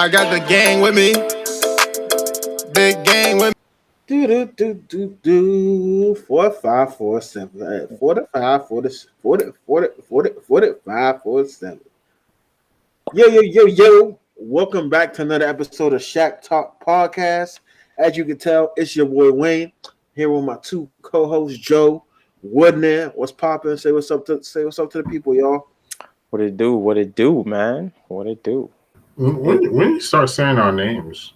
I got the gang with me. Big gang with me. Do 4547 4547. Yo. Welcome back to another episode of Shack Talk Podcast. As you can tell, it's your boy Wayne here with my two co-hosts Joe, Rodnei. What's poppin'? Say what's up to the people, y'all. What it do, man? What it do? When you start saying our names?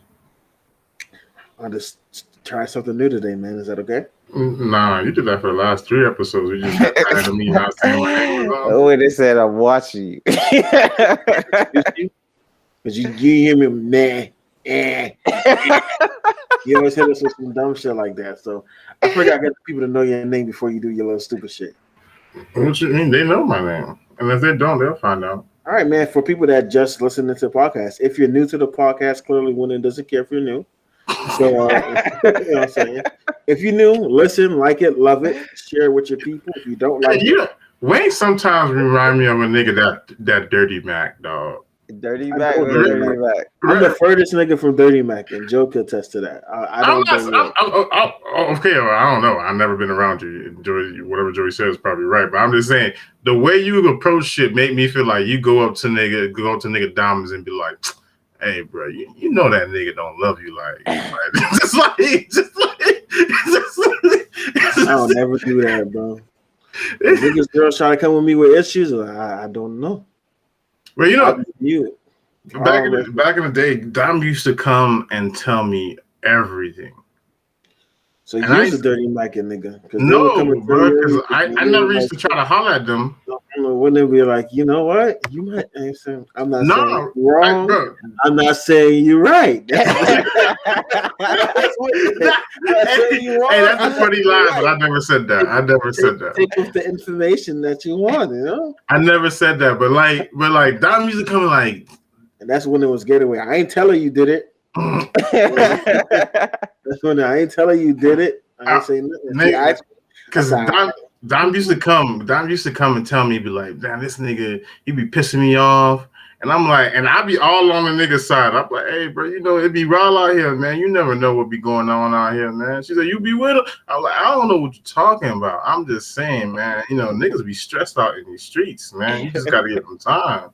I just try something new today, man. Is that okay? Nah, you did that for the last 3 episodes. We just got tired of me not saying my name. Oh, they said I'm watching you. Because you hear me, man. You always hit us with some dumb shit like that. So I figured I got the people to know your name before you do your little stupid shit. What you mean? They know my name. And if they don't, they'll find out. All right, man. For people that just listening to the podcast, if you're new to the podcast, clearly Winnie doesn't care if you're new. So, you know what I'm saying? If you're new, listen, like it, love it, share it with your people. If you don't like it. Wayne sometimes remind me of a nigga that Dirty Mac, dog. Dirty Mac. I'm the furthest nigga from Dirty Mac, and Joe could attest to that. I don't know. I've never been around you. Joey, whatever Joey says is probably right, but I'm just saying the way you approach shit make me feel like you go up to nigga Diamonds and be like, "Hey, bro, you know that nigga don't love you like just like." I don't never do that, bro. Niggas girls trying to come with me with issues, I don't know. Well, you know, back in the day, Dom used to come and tell me everything. So you was a Dirty Mac nigga? No, bro, because I never used to try to holler at them. Wouldn't they be like, you know what? You might. I'm not saying you're wrong. I'm not saying you're right. Hey, that's a funny line, but I never said that. Take off the information that you want, you know? I never said that, but like Dom used to come like, and that's when it was getaway. I ain't telling you did it. That's when I ain't telling you did it. I ain't saying nothing. Because Dom used to come and tell me, be like, damn, this nigga, he be pissing me off. And I'm like, and I be all on the nigga's side. I'm like, hey, bro, you know, it be raw out here, man. You never know what be going on out here, man. She said, you be with her? I'm like, I don't know what you're talking about. I'm just saying, man, you know, niggas be stressed out in these streets, man. You just got to give them time.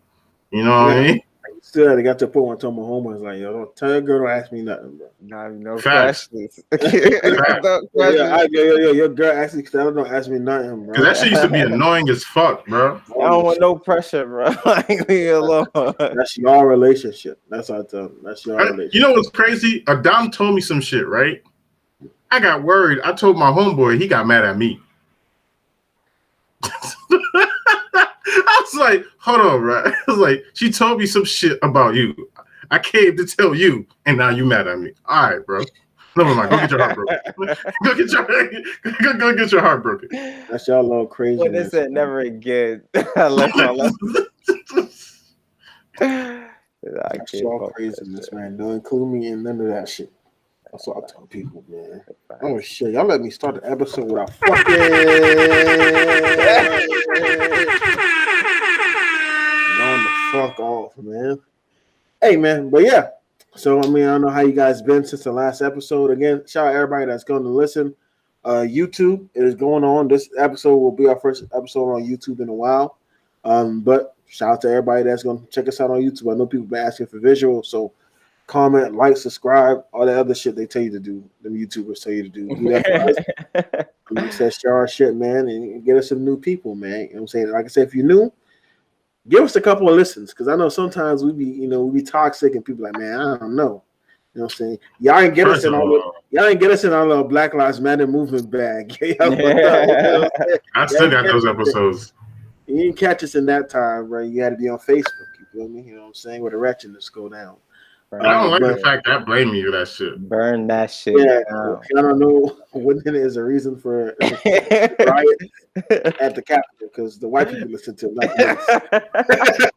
You know what I mean? Still had to get to a point where I told my homies, like, yo, don't tell your girl to ask me nothing, bro. No questions. Your girl actually don't ask me nothing, bro. Cause that shit used to be annoying as fuck, bro. I don't want no pressure, bro. Like, leave me alone. That's your relationship. That's what I tell them. That's your relationship. You know what's crazy? Adam told me some shit, right? I got worried. I told my homeboy, he got mad at me. I was like, hold on, right? I was like, she told me some shit about you. I came to tell you, and now you mad at me. All right, bro. Never mind. Go get your heart broken. Go get your heart broken. That's y'all little crazy. What is it? Never again. That's y'all craziness, man. Don't include me in none of that shit. That's what I tell people, man. Oh shit, y'all let me start the episode without fucking going the fuck off, man. Hey, man, but yeah. So I mean, I don't know how you guys been since the last episode. Again, shout out everybody that's going to listen. YouTube, it is going on. This episode will be our first episode on YouTube in a while. But shout out to everybody that's going to check us out on YouTube. I know people been asking for visuals, so comment, like, subscribe, all that other shit they tell you to do. Them YouTubers tell you to do. Do that for us. Like I said, share our shit, man, and get us some new people, man. You know what I'm saying? Like I said, if you're new, give us a couple of listens, because I know sometimes we be toxic and people like, man, I don't know. You know what I'm saying? Y'all ain't get us in our little Black Lives Matter movement bag. I still got those episodes. You didn't catch us in that time, right? You had to be on Facebook. You feel me? You know what I'm saying? Where the wretchedness go down. I don't like the fact that I blame you for that shit. Burn that shit. Yeah, I don't know when it is a reason for riot at the Capitol, because the white people listen to it.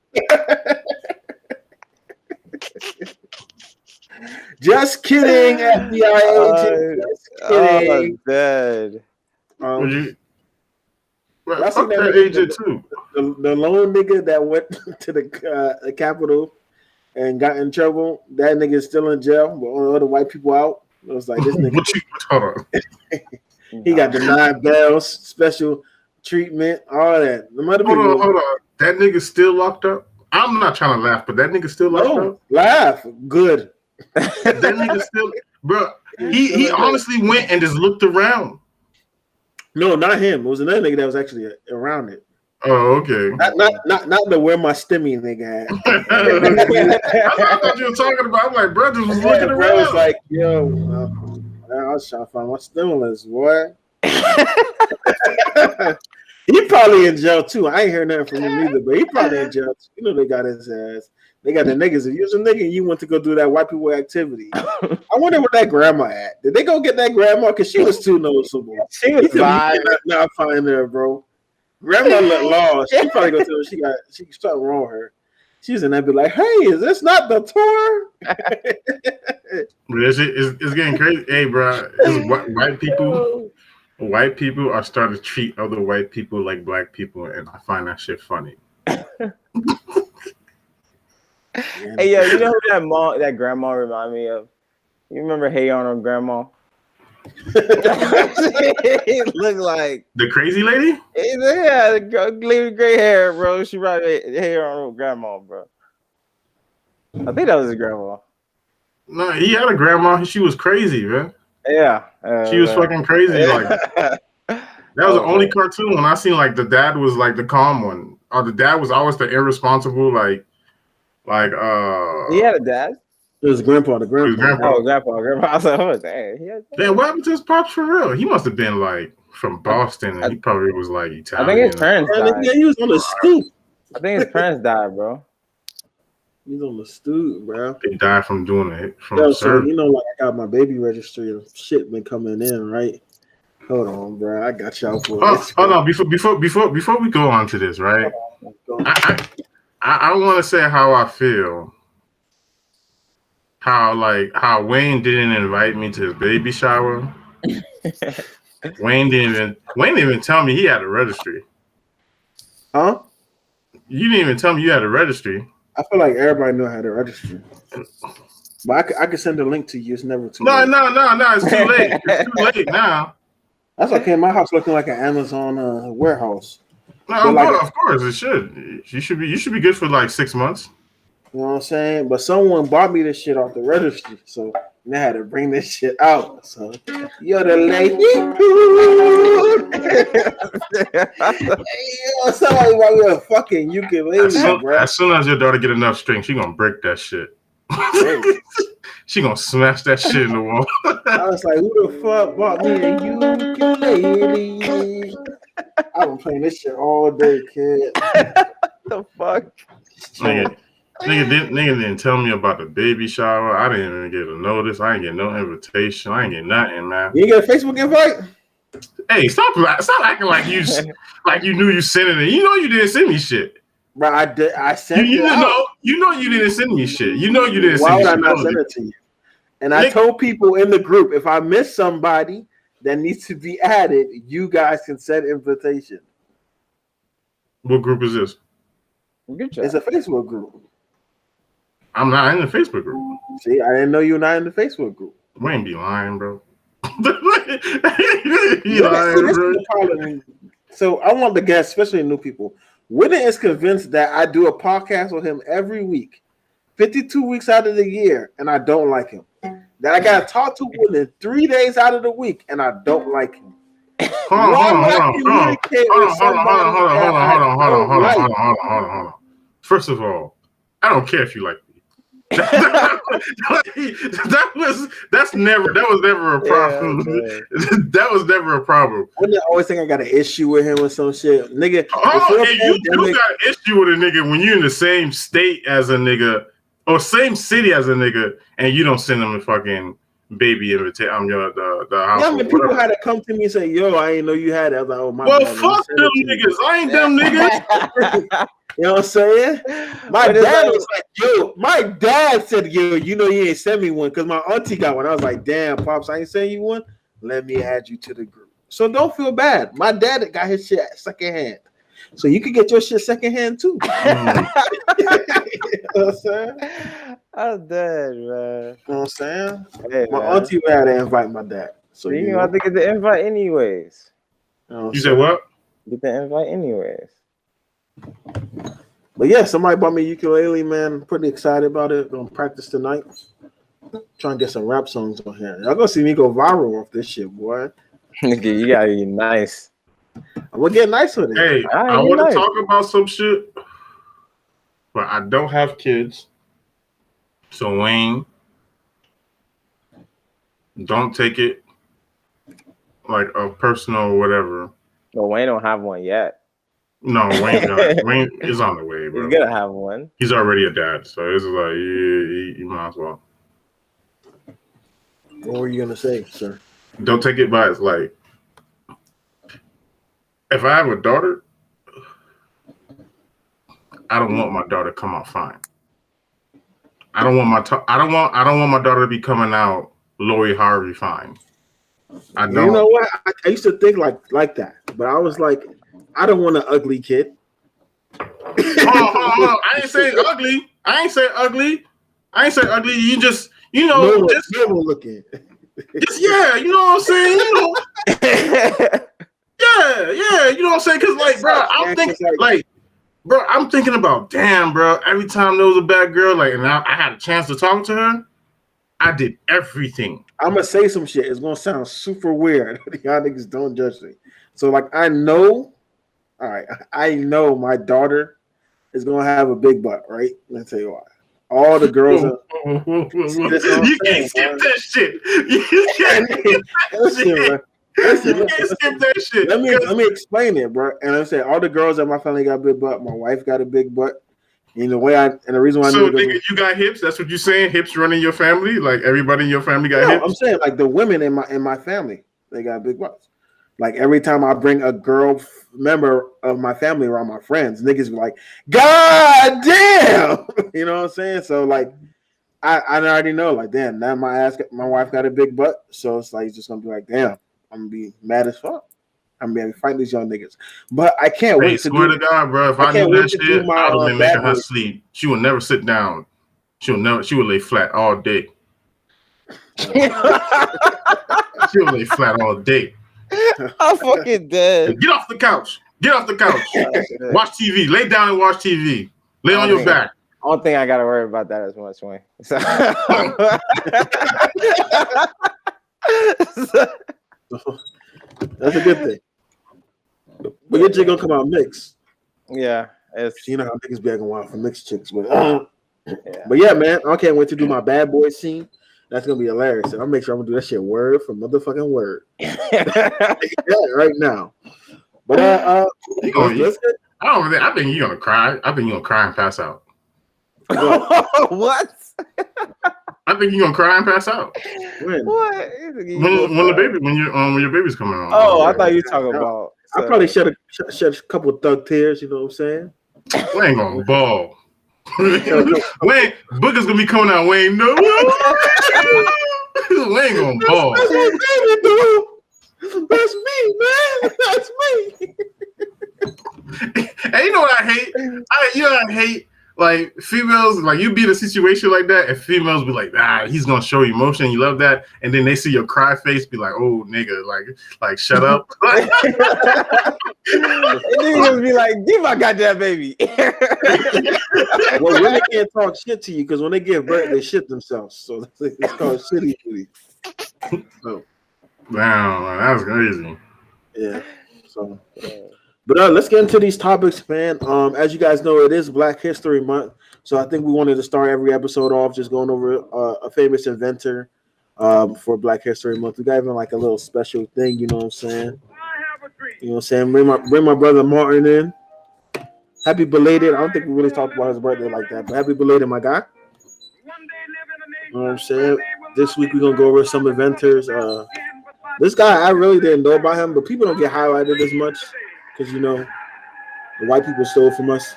Just kidding, FBI agent. Just kidding. Dead. That's that agent too. The lone nigga that went to the Capitol and got in trouble. That nigga is still in jail, but all the other white people out. It was like this nigga. Hold on. He got denied bails, special treatment, all that. Hold on. That nigga still locked up? I'm not trying to laugh, but that nigga still locked up? Laugh. Good. That nigga still, bro. He honestly went and just looked around. No, not him. It was another nigga that was actually around it. Oh, okay. Not the where my stimmy nigga at. I thought you were talking about. I'm like, bro, just was looking around. Bro was like, yo, I was trying to find my stimulus, boy. He probably in jail too. I ain't heard nothing from him either, but he probably in jail too. You know they got his ass. They got the niggas. If you was a nigga and you went to go do that white people activity, I wonder where that grandma at. Did they go get that grandma? Because she was too noticeable. She was fine. Not find her, bro. Grandma looked lost. She probably go tell her she something wrong with her. She's in there be like, hey, is this not the tour? It's getting crazy. Hey, bro, white people are starting to treat other white people like black people, and I find that shit funny. Hey, yo, you know who that grandma remind me of? You remember Hey Arnold Grandma? It looked like the crazy lady. Yeah, the lady with gray hair, bro. She probably Hey Arnold Grandma, bro. I think that was his grandma. No, he had a grandma. She was crazy, man. Yeah, she was fucking crazy. Like that was the only cartoon when I seen like the dad was like the calm one, or the dad was always the irresponsible, like he had a dad. It was grandpa. The grandpa. Oh, grandpa. I was like, oh, dang. Damn, what happened to his pops for real? He must have been like from Boston, and he probably was like Italian. I think his parents died. Yeah, he was on the stoop. I think his parents died, bro. He's on the stoop, bro. They died from doing it. So you know, like I got my baby registry and shit been coming in, right? Hold on, bro. I got y'all for hold on. Before we go on to this, right? I want to say how I feel. How Wayne didn't invite me to his baby shower. Wayne didn't even tell me he had a registry. Huh? You didn't even tell me you had a registry. I feel like everybody knew I had a registry. But I could send a link to you. It's never too late. No. It's too late. It's too late now. That's okay. My house looking like an Amazon warehouse. No, like, of course it should. You should be good for like 6 months. You know what I'm saying? But someone bought me this shit off the registry, so I had to bring this shit out. So you're the lady. Hey, somebody bought me a fucking ukulele, bro. As soon as your daughter get enough strength, she gonna break that shit. She gonna smash that shit in the wall. I was like, who the fuck bought me a ukulele? I've been playing this shit all day, kid. The fuck? Nigga didn't tell me about the baby shower. I didn't even get a notice. I ain't get no invitation. I ain't get nothing, man. You ain't get a Facebook invite? Hey, stop acting like you knew you sent it. You know you didn't send me shit. Bro, I did. I sent you know you didn't send me shit. You know you didn't Why send me shit. Why would I not send it to you? And I told people in the group, if I miss somebody that needs to be added, you guys can send invitation. What group is this? It's a Facebook group. I'm not in the Facebook group. See, I didn't know you were not in the Facebook group. Wayne be lying, bro. So I want the guests, especially new people. Whitney is convinced that I do a podcast with him every week, 52 weeks out of the year, and I don't like him. That I got to talk to Whitney 3 days out of the week, and I don't like him. Hold on. First of all, I don't care if you like me. That was never a problem. That was never a problem. Wouldn't I always think I got an issue with him or some shit, nigga? You got an issue with a nigga when you're in the same state as a nigga or same city as a nigga, and you don't send them a fucking baby invitation. I'm the house. Yeah, I mean, people had to come to me and say, "Yo, I didn't know you had it." I was like, "Oh my." Well, fuck them niggas. I ain't them niggas. You know what I'm saying? My dad was like, "Yo," my dad said, "Yo, you know you ain't send me one," because my auntie got one. I was like, "Damn, pops, I ain't send you one. Let me add you to the group." So don't feel bad. My dad got his shit secondhand. So you could get your shit secondhand too. Mm. You know what I'm saying? I'm dead, man. You know what I'm saying? Hey, My man. auntie had to invite my dad. So You you gonna have know, to get the invite anyways. you know what I'm You said saying? what? Get the invite anyways. But yeah, somebody bought me a ukulele, man. I'm pretty excited about it. Gonna practice tonight. Trying to get some rap songs on here. Y'all gonna see me go viral off this shit, boy. Nigga, you gotta be nice. I'm gonna get nice with it. Hey, All right, I you want to nice. talk about some shit, but I don't have kids. So Wayne, don't take it like a personal whatever. But Wayne don't have one yet. No, Wayne is on the way, bro. He's gonna have one. He's already a dad, so it's like you might as well. What were you gonna say, sir? Don't take it by like if I have a daughter, I don't want my daughter to come out fine. I don't want my daughter to be coming out Lori Harvey fine. I don't. You know what? I used to think like that, but I was like, I don't want an ugly kid. Hold on. I ain't say ugly. I ain't say ugly. You just, Normal looking. just yeah. You know what I'm saying? You know, yeah. You know what I'm saying? Because like, bro, I'm thinking about, damn, bro. Every time there was a bad girl, like, and I had a chance to talk to her, I did everything. I'm gonna say some shit. It's gonna sound super weird. Y'all niggas don't judge me. So like, I know my daughter is gonna have a big butt, right? Let me tell you why. All the girls are. You can't skip that shit. You can't skip that shit. Let me explain it, bro. And I say all the girls in my family got a big butt. My wife got a big butt. And the reason why So nigga, you got hips? That's what you saying? Hips running your family? Like everybody in your family got hips? I'm saying like the women in my family, they got big butts. Like every time I bring a girl member of my family around my friends, niggas be like, God damn! You know what I'm saying? So like I already know, like, damn, now my wife got a big butt. So it's like just gonna be like, damn, I'm gonna be mad as fuck. I'm gonna be fighting these young niggas. But I can't wait to swear to God, bro. If I knew that shit, I would have been making her boy. sleep. She would never sit down. She would lay flat all day. She would lay flat all day. I'm fucking dead. Get off the couch. Watch TV. Lay down and watch TV. Lay on your back. I don't think I gotta worry about that as much, Wayne. So. That's a good thing. But your chick gonna come out mixed. Yeah, you know how niggas be acting wild for mixed chicks. But yeah, man, I can't wait to do my bad boy scene. That's gonna be hilarious. And I'll make sure I'm gonna do that shit word for motherfucking word. Right now. But I think you're gonna cry. I think you're gonna cry and pass out. What? I think you're gonna cry and pass out. When? What? When your baby's coming on. Oh, I thought you were talking about. I probably shed a couple of thug tears. You know what I'm saying? We ain't gonna ball. Wayne, Booger's gonna be coming out. Wayne, no. We ain't gonna ball. That's my baby, dude. That's me, man. That's me. Hey, you know what I hate? I hate. Like females, like you be in a situation like that, and females be like, he's gonna show emotion, you love that, and then they see your cry face, be like, oh nigga, like shut up. And niggas be like, give my goddamn baby. Well, women can't talk shit to you because when they give birth, they shit themselves. So it's called shitty duty. So, wow, that was crazy. Yeah. So. But let's get into these topics, man. As you guys know, it is Black History Month, so I think we wanted to start every episode off just going over a famous inventor for Black History Month. We got even like a little special thing, you know what I'm saying? You know what I'm saying? Bring my brother Martin in. Happy belated. I don't think we really talked about his birthday like that, but happy belated, my guy. You know what I'm saying? This week we're gonna go over some inventors. This guy, I really didn't know about him, but people don't get highlighted as much. Because, you know, the white people stole from us.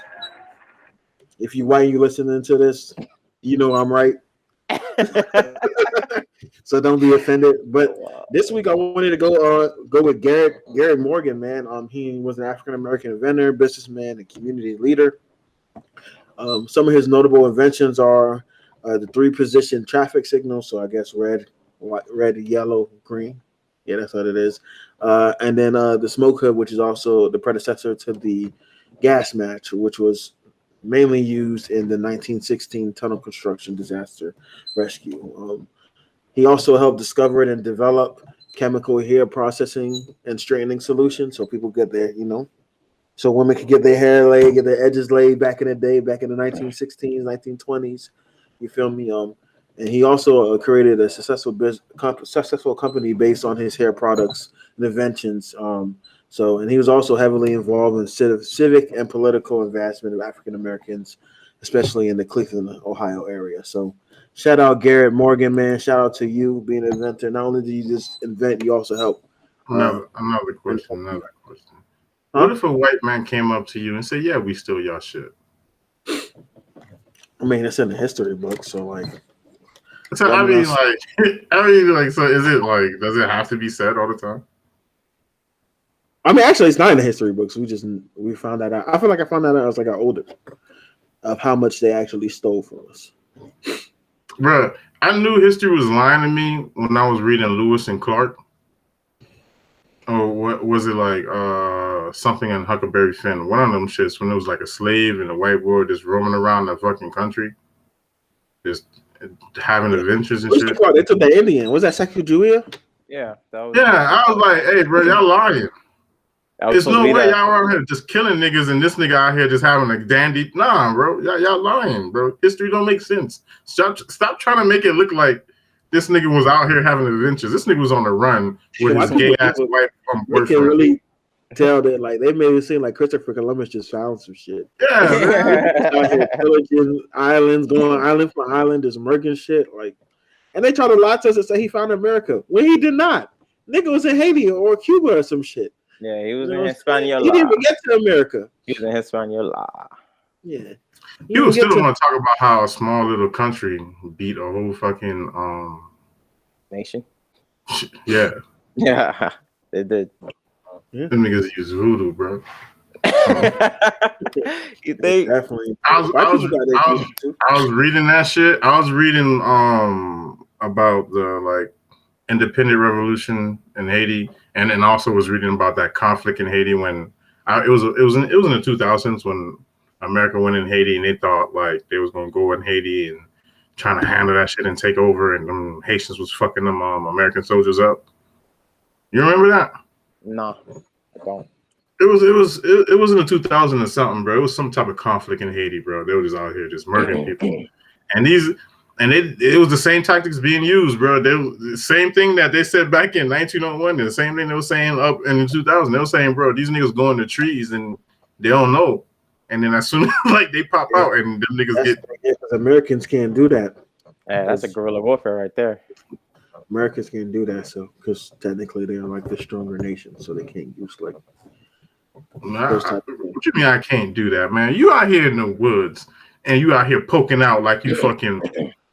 If you white and you listening to this, you know I'm right. So don't be offended. But this week I wanted to go with Garrett Morgan, man. He was an African American inventor, businessman, and community leader. Some of his notable inventions are the 3-position traffic signal. So I guess red, yellow, green. Yeah, that's what it is. And then the smoke hood, which is also the predecessor to the gas match, which was mainly used in the 1916 tunnel construction disaster rescue. He also helped discover and develop chemical hair processing and straightening solutions, so people get their, so women could get their hair laid, get their edges laid back in the day, back in the 1916s, 1920s. You feel me? And he also created a successful company based on his hair products and inventions. And he was also heavily involved in civic and political advancement of African Americans, especially in the Cleveland, Ohio area. So shout out Garrett Morgan, man. Shout out to you being an inventor. Not only did you just invent, you also help. Another question. What if a white man came up to you and said, "Yeah, we steal y'all shit"? I mean, it's in the history book, so like. So so is it like? Does it have to be said all the time? I mean, actually, it's not in the history books. We found that out. I feel like I found that out as I got older, of how much they actually stole from us. Bruh, I knew history was lying to me when I was reading Lewis and Clark. Or what was it like? Something in Huckleberry Finn. One of them shits when it was like a slave and a white boy just roaming around the fucking country, just having adventures and shit. They took the Indian. Was that Sacagawea? Yeah, that was. Yeah, I was like, hey, bro, y'all lying. There's no way y'all out here just killing niggas and this nigga out here just having a dandy. Nah, bro, y'all lying, bro. History don't make sense. Stop trying to make it look like this nigga was out here having adventures. This nigga was on the run with his gay ass wife boyfriend. They can really tell that, like, they made it seem like Christopher Columbus just found some shit. Yeah, man. Out here pillaging islands, going island for island, just murking shit. Like, and they try to lie to us and say he found America when he did not. Nigga was in Haiti or Cuba or some shit. Yeah, he was in Hispaniola. He didn't even get to America. He was in Hispaniola. Yeah. You still want to talk about how a small little country beat a whole fucking nation? Yeah. Yeah, they did. Yeah. Them niggas use voodoo, bro. You think? Definitely. I was reading that shit. I was reading about the like independent revolution in Haiti, and then also was reading about that conflict in Haiti when it was in the 2000s when America went in Haiti and they thought like they was gonna go in Haiti and trying to handle that shit and take over, and them Haitians was fucking them American soldiers up. You remember that? No, I don't. It was in the 2000s or something, bro. It was some type of conflict in Haiti, bro. They were just out here just murdering people, and it was the same tactics being used, bro. They the same thing that they said back in 1901, the same thing they were saying up in the 2000s. They were saying, bro, these niggas go in the trees and they don't know, and then as soon as like they pop out and them niggas Americans can't do that. Yeah, that's a guerrilla warfare right there. Americans can't do that, so because technically they are like the stronger nation, so they can't use like. What you mean I can't do that, man? You out here in the woods and you out here poking out like you fucking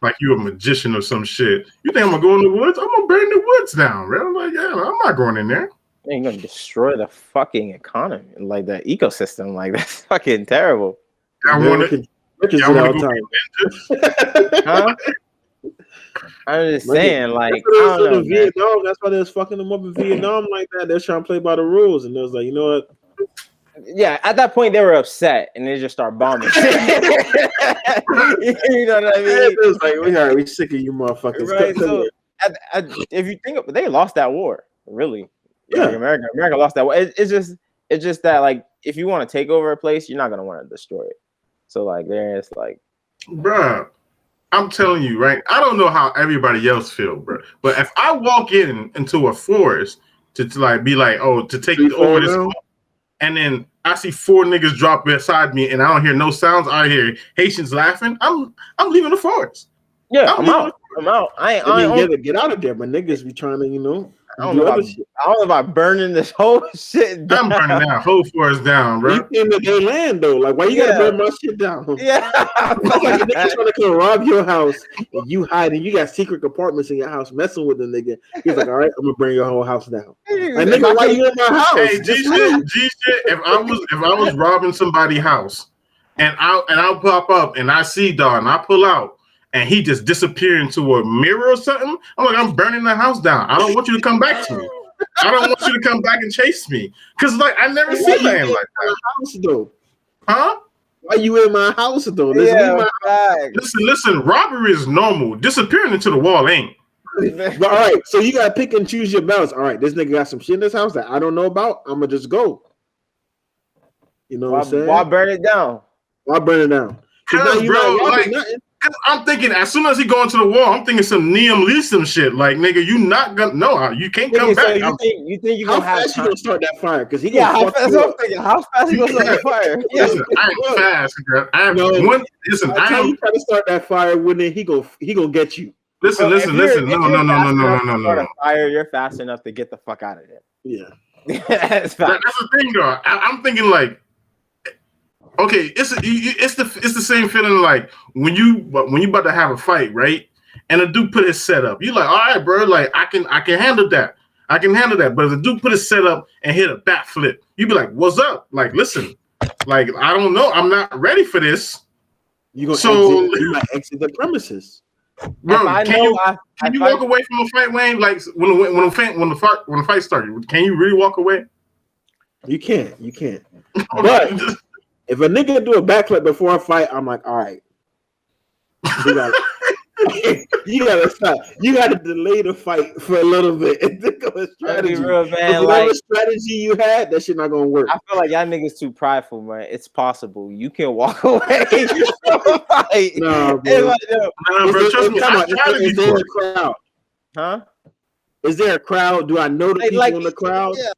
like you a magician or some shit. You think I'm gonna go in the woods? I'm gonna burn the woods down, bro. I'm like, yeah, I'm not going in there. You're gonna destroy the fucking economy, like the ecosystem. Like that's fucking terrible. I want to huh? I'm just saying, like, I don't know, Vietnam. That's why they was fucking them up in Vietnam like that. They're trying to play by the rules, and they was like, you know what? Yeah, at that point they were upset, and they just start bombing. You know what I mean? It was like, we sick of you, motherfuckers. Right. So, if you think of, they lost that war, really. Yeah, like America lost that war. It's just that, like, if you want to take over a place, you're not gonna want to destroy it. So, like, there's like, bruh. I'm telling you, right? I don't know how everybody else feel, bro. But if I walk into a forest to like be like, oh, to take over this, and then I see 4 niggas drop beside me, and I don't hear no sounds. I hear Haitians laughing. I'm leaving the forest. Yeah, I'm out. I ain't get out of there, but niggas be trying to, don't know about burning this whole shit down. I'm burning that whole forest down, bro. You came to their land though. Like, why you gotta burn my shit down? Yeah. Like a nigga trying to come rob your house and you hiding. You got secret compartments in your house messing with the nigga. He's like, all right, I'm gonna burn your whole house down. Like, nigga, why you in my house? Hey, G shit. If I was robbing somebody's house and I'll pop up and I see dog and I pull out and he just disappear into a mirror or something, I'm like, I'm burning the house down. I don't want you to come back to me. I don't want you to come back and chase me. Cause like I never see nothing like that. House though. Huh? Why you in my house though? Listen, robbery is normal. Disappearing into the wall ain't. But all right, so you gotta pick and choose your battles. All right, this nigga got some shit in this house that I don't know about. I'm gonna just go. You know what I'm saying? Why burn it down? Why burn it down? Cause bro, like, I'm thinking as soon as he go into the wall, I'm thinking some Liam Neeson shit. Like, nigga, you not gonna you can't come back. So you think you how gonna fast you gonna start that fire? Because he how fast you gonna start that fire? Listen, I ain't fast, bro. I tell you try to start that fire when he gonna get you. Listen. No. Fire, you're fast enough to get the fuck out of there. Yeah. That's the thing, though. I'm thinking like, okay, it's the same feeling like when you about to have a fight, right? And a dude put his setup. You like, all right, bro, like I can handle that. I can handle that. But if the dude put his setup and hit a backflip, you be like, what's up? Like, listen, like I don't know, I'm not ready for this. You might exit the premises. Bro, can you walk away from a fight, Wayne? Like when the fight started, can you really walk away? You can't. But if a nigga do a backflip before a fight, I'm like, all right. You gotta stop. You gotta delay the fight for a little bit and think of a strategy. Real, man, whatever strategy you had, that shit not gonna work. I feel like y'all niggas too prideful, man. It's possible. You can walk away from a fight. No, bro. Trust me. Is there a crowd? Huh? Is there a crowd? Do I know the people in the crowd? Yeah.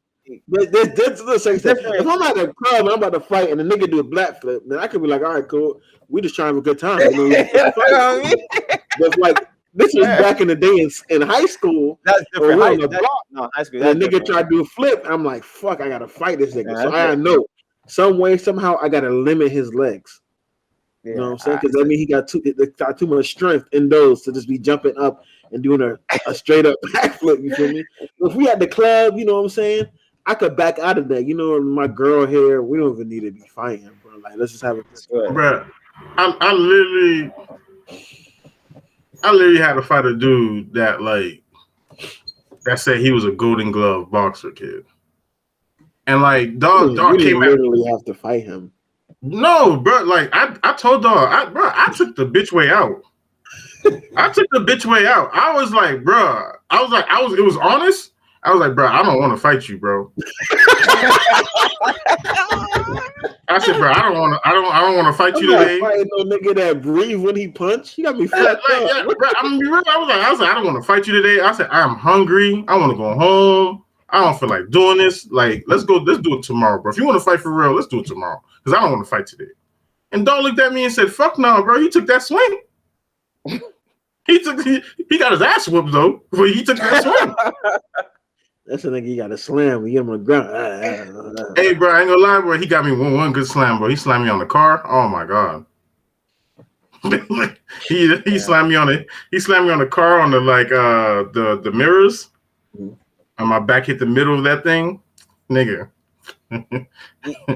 If I'm at a club and I'm about to fight and the nigga do a black flip, then I could be like, all right, cool. We just trying to have a good time. You know, but like this was back in the day in high school. That's different. High school. The nigga tried to do a flip. I'm like, fuck, I gotta fight this nigga. So I know some way, somehow I gotta limit his legs. You know what I'm saying? Because I mean he got too much strength in those to just be jumping up and doing a straight up backflip. You feel me? If we at the club, you know what I'm saying? I could back out of that. You know, my girl here, we don't even need to be fighting, bro. Like, let's just have a bro. I literally had to fight a dude that said he was a Golden Glove boxer kid, and like dog came out. Literally have to fight him. No, bro. Like I told dog, I took the bitch way out. I took the bitch way out. I was like, bro. It was honest. I was like, bro, I don't want to fight you, bro. I said, bro, I don't want to fight you today. Fighting no nigga that breathe when he punch. You got me fucked up. Yeah, bro, I was like, I don't want to fight you today. I said, I'm hungry. I want to go home. I don't feel like doing this. Like, let's do it tomorrow, bro. If you want to fight for real, let's do it tomorrow. Because I don't want to fight today. And dog looked at me and said, fuck no, bro. He took that swing. He got his ass whooped though, but he took that swing. That's a nigga you got to slam when you get him on the ground. Hey, bro, I ain't gonna lie, bro. He got me one good slam, bro. He slammed me on the car. Oh my god. he slammed me on it. He slammed me on the car on the mirrors. Mm-hmm. And my back hit the middle of that thing, nigga.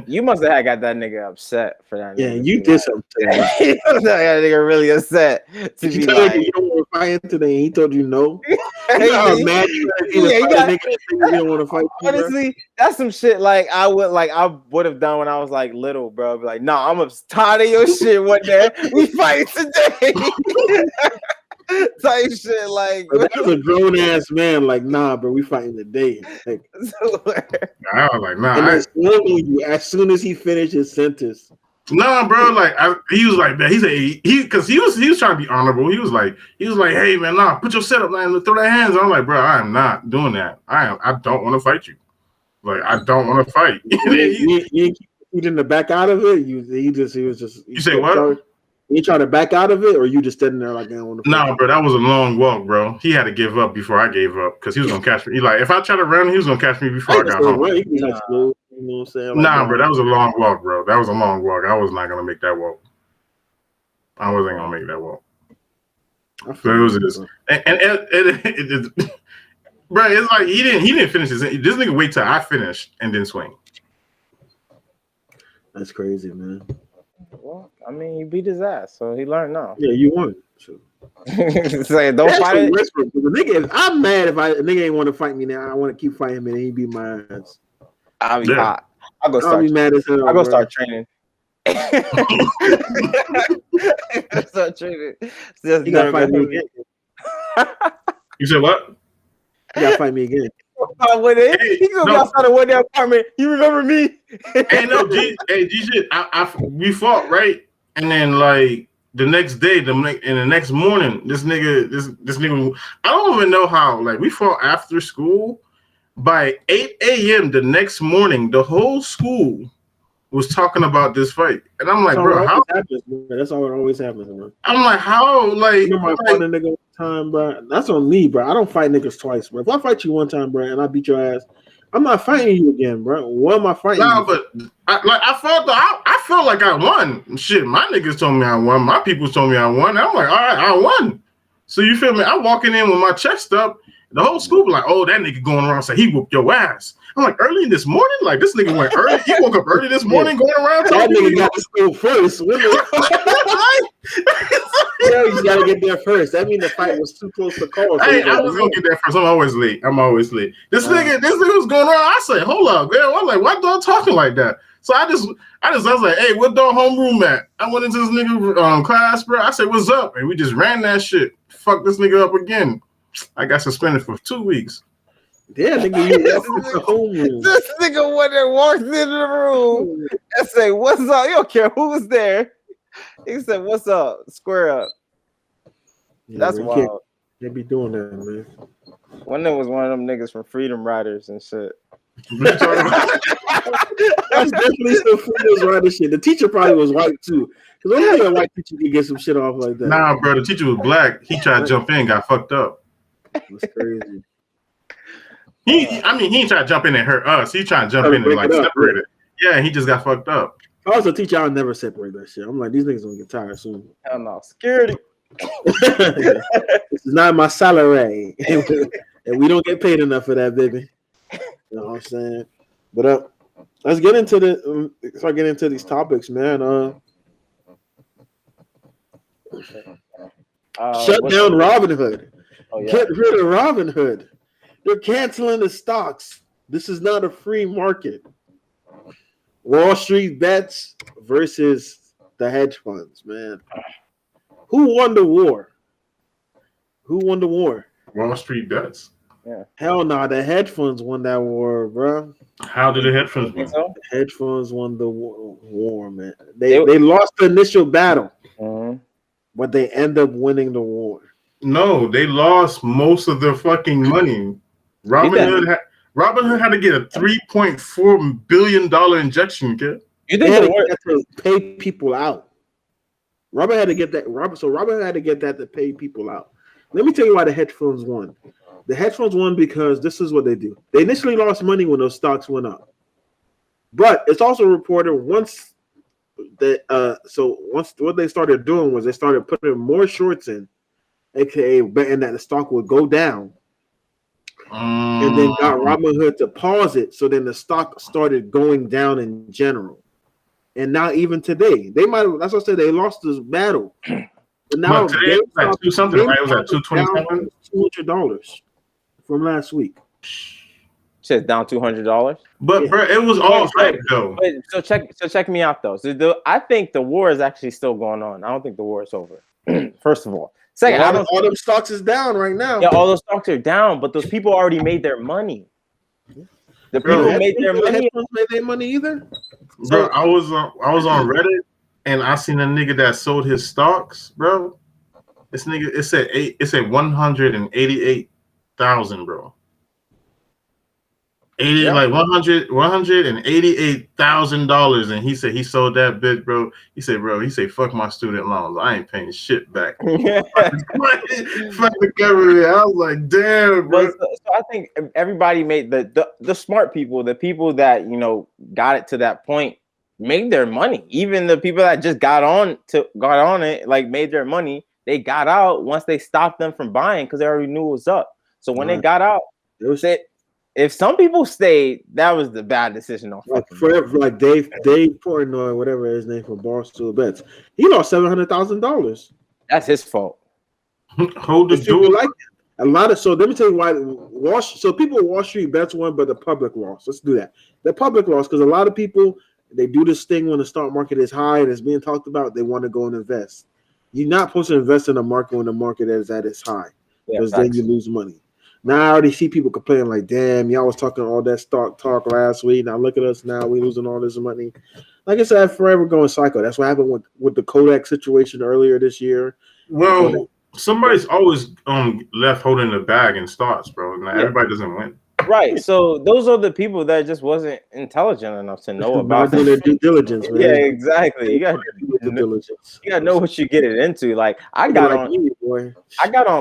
You must have got that nigga upset for that. Yeah, you did something. You got that nigga really upset. To be like, you don't want to fight today, and he told you no. You don't want to fight. Honestly, that's some shit. Like I would have done when I was like little, bro. Be like, nah, I'm tired of your shit. One day we fight today. Type shit, like that's a grown ass man. Like, nah, bro, we fighting today. Like, I was like, nah. And as soon as he finished his sentence, nah, bro. Like, he was like, man. He said because he was trying to be honorable. He was like, hey, man, nah, put your setup, man, throw that hands. I'm like, bro, I am not doing that. I don't want to fight you. Like, I don't want to fight. You didn't back out of it. He was just. You say what? You try to back out of it, or you just standing there like on the Nah, bro, that was a long walk, bro. He had to give up before I gave up because he was gonna catch me. He like, if I tried to run, he was gonna catch me before I got home. Right. You know what I'm saying? Like, Nah, bro, that was a long walk, bro. That was a long walk. I was not gonna make that walk. I wasn't gonna make that walk. So it was just, and it bro, it's like he didn't finish his. This nigga wait till I finished and then swing. That's crazy, man. Well, I mean, you beat his ass, so he learned now. Yeah, you won. Sure. Say, don't fight it. I'm mad if a nigga ain't want to fight me now. I want to keep fighting him and he beat my ass. I'll be hot. I'll be mad as hell. I'll go start training. Start training. Just you gotta fight me again. You said what? You gotta fight me again. He's gonna be outside of one day apartment. You remember me? Hey, no, G shit. We fought, right? And then like the next day, and the next morning, this nigga, I don't even know how. Like we fought after school. By 8 a.m. the next morning, the whole school was talking about this fight, and I'm like, bro, how? That's all it always happens, man. I'm like, how? Like, you remember I fought a nigga one time, bro? That's on me, bro. I don't fight niggas twice, bro. If I fight you one time, bro, and I beat your ass, I'm not fighting you again, bro. What am I fighting? Nah, but I felt like I won. Shit, my niggas told me I won. My people told me I won. I'm like, all right, I won. So you feel me? I'm walking in with my chest up. The whole school be like, oh, that nigga going around saying he whooped your ass. I'm like, early in this morning? Like, this nigga went early. He woke up early this morning going around talking. That nigga got to school first. Yeah, you got to get there first. That means the fight was too close to call. So hey, I was going to get there first. I'm always late. This nigga was going around. I said, hold up, man. I'm like, why dog talking like that? So I was like, hey, what dog homeroom at? I went into this nigga class, bro. I said, what's up? And we just ran that shit. Fuck this nigga up again. I got suspended for 2 weeks. Yeah, nigga, this nigga went and walked into the room and say, "What's up?" You don't care who was there. He said, "What's up?" Square up. Yeah, that's man, wild. They be doing that, man. One of them was one of them niggas from Freedom Riders and shit. That's definitely some Freedom Rider shit. The teacher probably was white too. Because only a white teacher can get some shit off like that. Nah, bro, the teacher was black. He tried to jump in, got fucked up. That's crazy. He ain't trying to jump in and hurt us. He trying to jump in and like separate it. Yeah, he just got fucked up. If I was a teacher, I would never separate that shit. I'm like, these niggas gonna get tired soon. Hell no, security. This is not my salary, and we don't get paid enough for that, baby. You know what I'm saying? But let's get into start getting into these topics, man. Shut down Robinhood. Oh, yeah. Get rid of Robinhood. They're canceling the stocks. This is not a free market. Wall Street bets versus the hedge funds, man. Who won the war? Wall Street bets. Yeah. Hell no, the hedge funds won that war, bro. How did the hedge funds win? The hedge funds won the war, man. They lost the initial battle, but they end up winning the war. No, they lost most of their fucking money. Robinhood had to get a $3.4 billion injection, kid. You think they had to pay people out? Robinhood had to get that. Robinhood had to get that to pay people out. Let me tell you why the hedge funds won. The hedge funds won because this is what they do. They initially lost money when those stocks went up, but it's also reported once what they started doing was they started putting more shorts in, aka betting that the stock would go down, and then got Robinhood to pause it. So then the stock started going down in general, and now even today that's what I said. They lost this battle. But now today it was at something, right? It was at $227. $200 from last week. Shit's down $200. But bro, it was all hype though. So check me out though. So I think the war is actually still going on. I don't think the war is over. First of all. Second, all them stocks is down right now. Yeah, all those stocks are down, but those people already made their money. The people made their money. Made their money either. Bro, I was on Reddit and I seen a nigga that sold his stocks, bro. This nigga, it said 188,000, bro. like $188,000, and he said he sold that bitch, bro. He said, fuck my student loans. I ain't paying shit back. Fuck the government. I was like, damn, bro. So I think everybody made the smart people, the people that got it to that point, made their money. Even the people that just got on it, like made their money. They got out once they stopped them from buying because they already knew it was up. So when they got out, it was it. If some people stayed, that was the bad decision. Like forever, like Dave Portnoy, whatever his name from Barstool Bets, he lost $700,000. That's his fault. Hold the door. Like a lot of so. Let me tell you why people Wall Street Bets won, but the public lost. Let's do that. The public lost because a lot of people they do this thing when the stock market is high and it's being talked about. They want to go and invest. You're not supposed to invest in a market when the market is at its high because then you lose money. Now I already see people complaining like, damn, y'all was talking all that stock talk last week. Now look at us now. We losing all this money. Like I said, forever going cycle. That's what happened with the Kodak situation earlier this year. Well, somebody's always left holding the bag in stocks, bro. Now everybody doesn't win. Right. So those are the people that just wasn't intelligent enough to know about their due diligence, man. Yeah, exactly. You got due diligence. You got to know what you get it into. Like I got on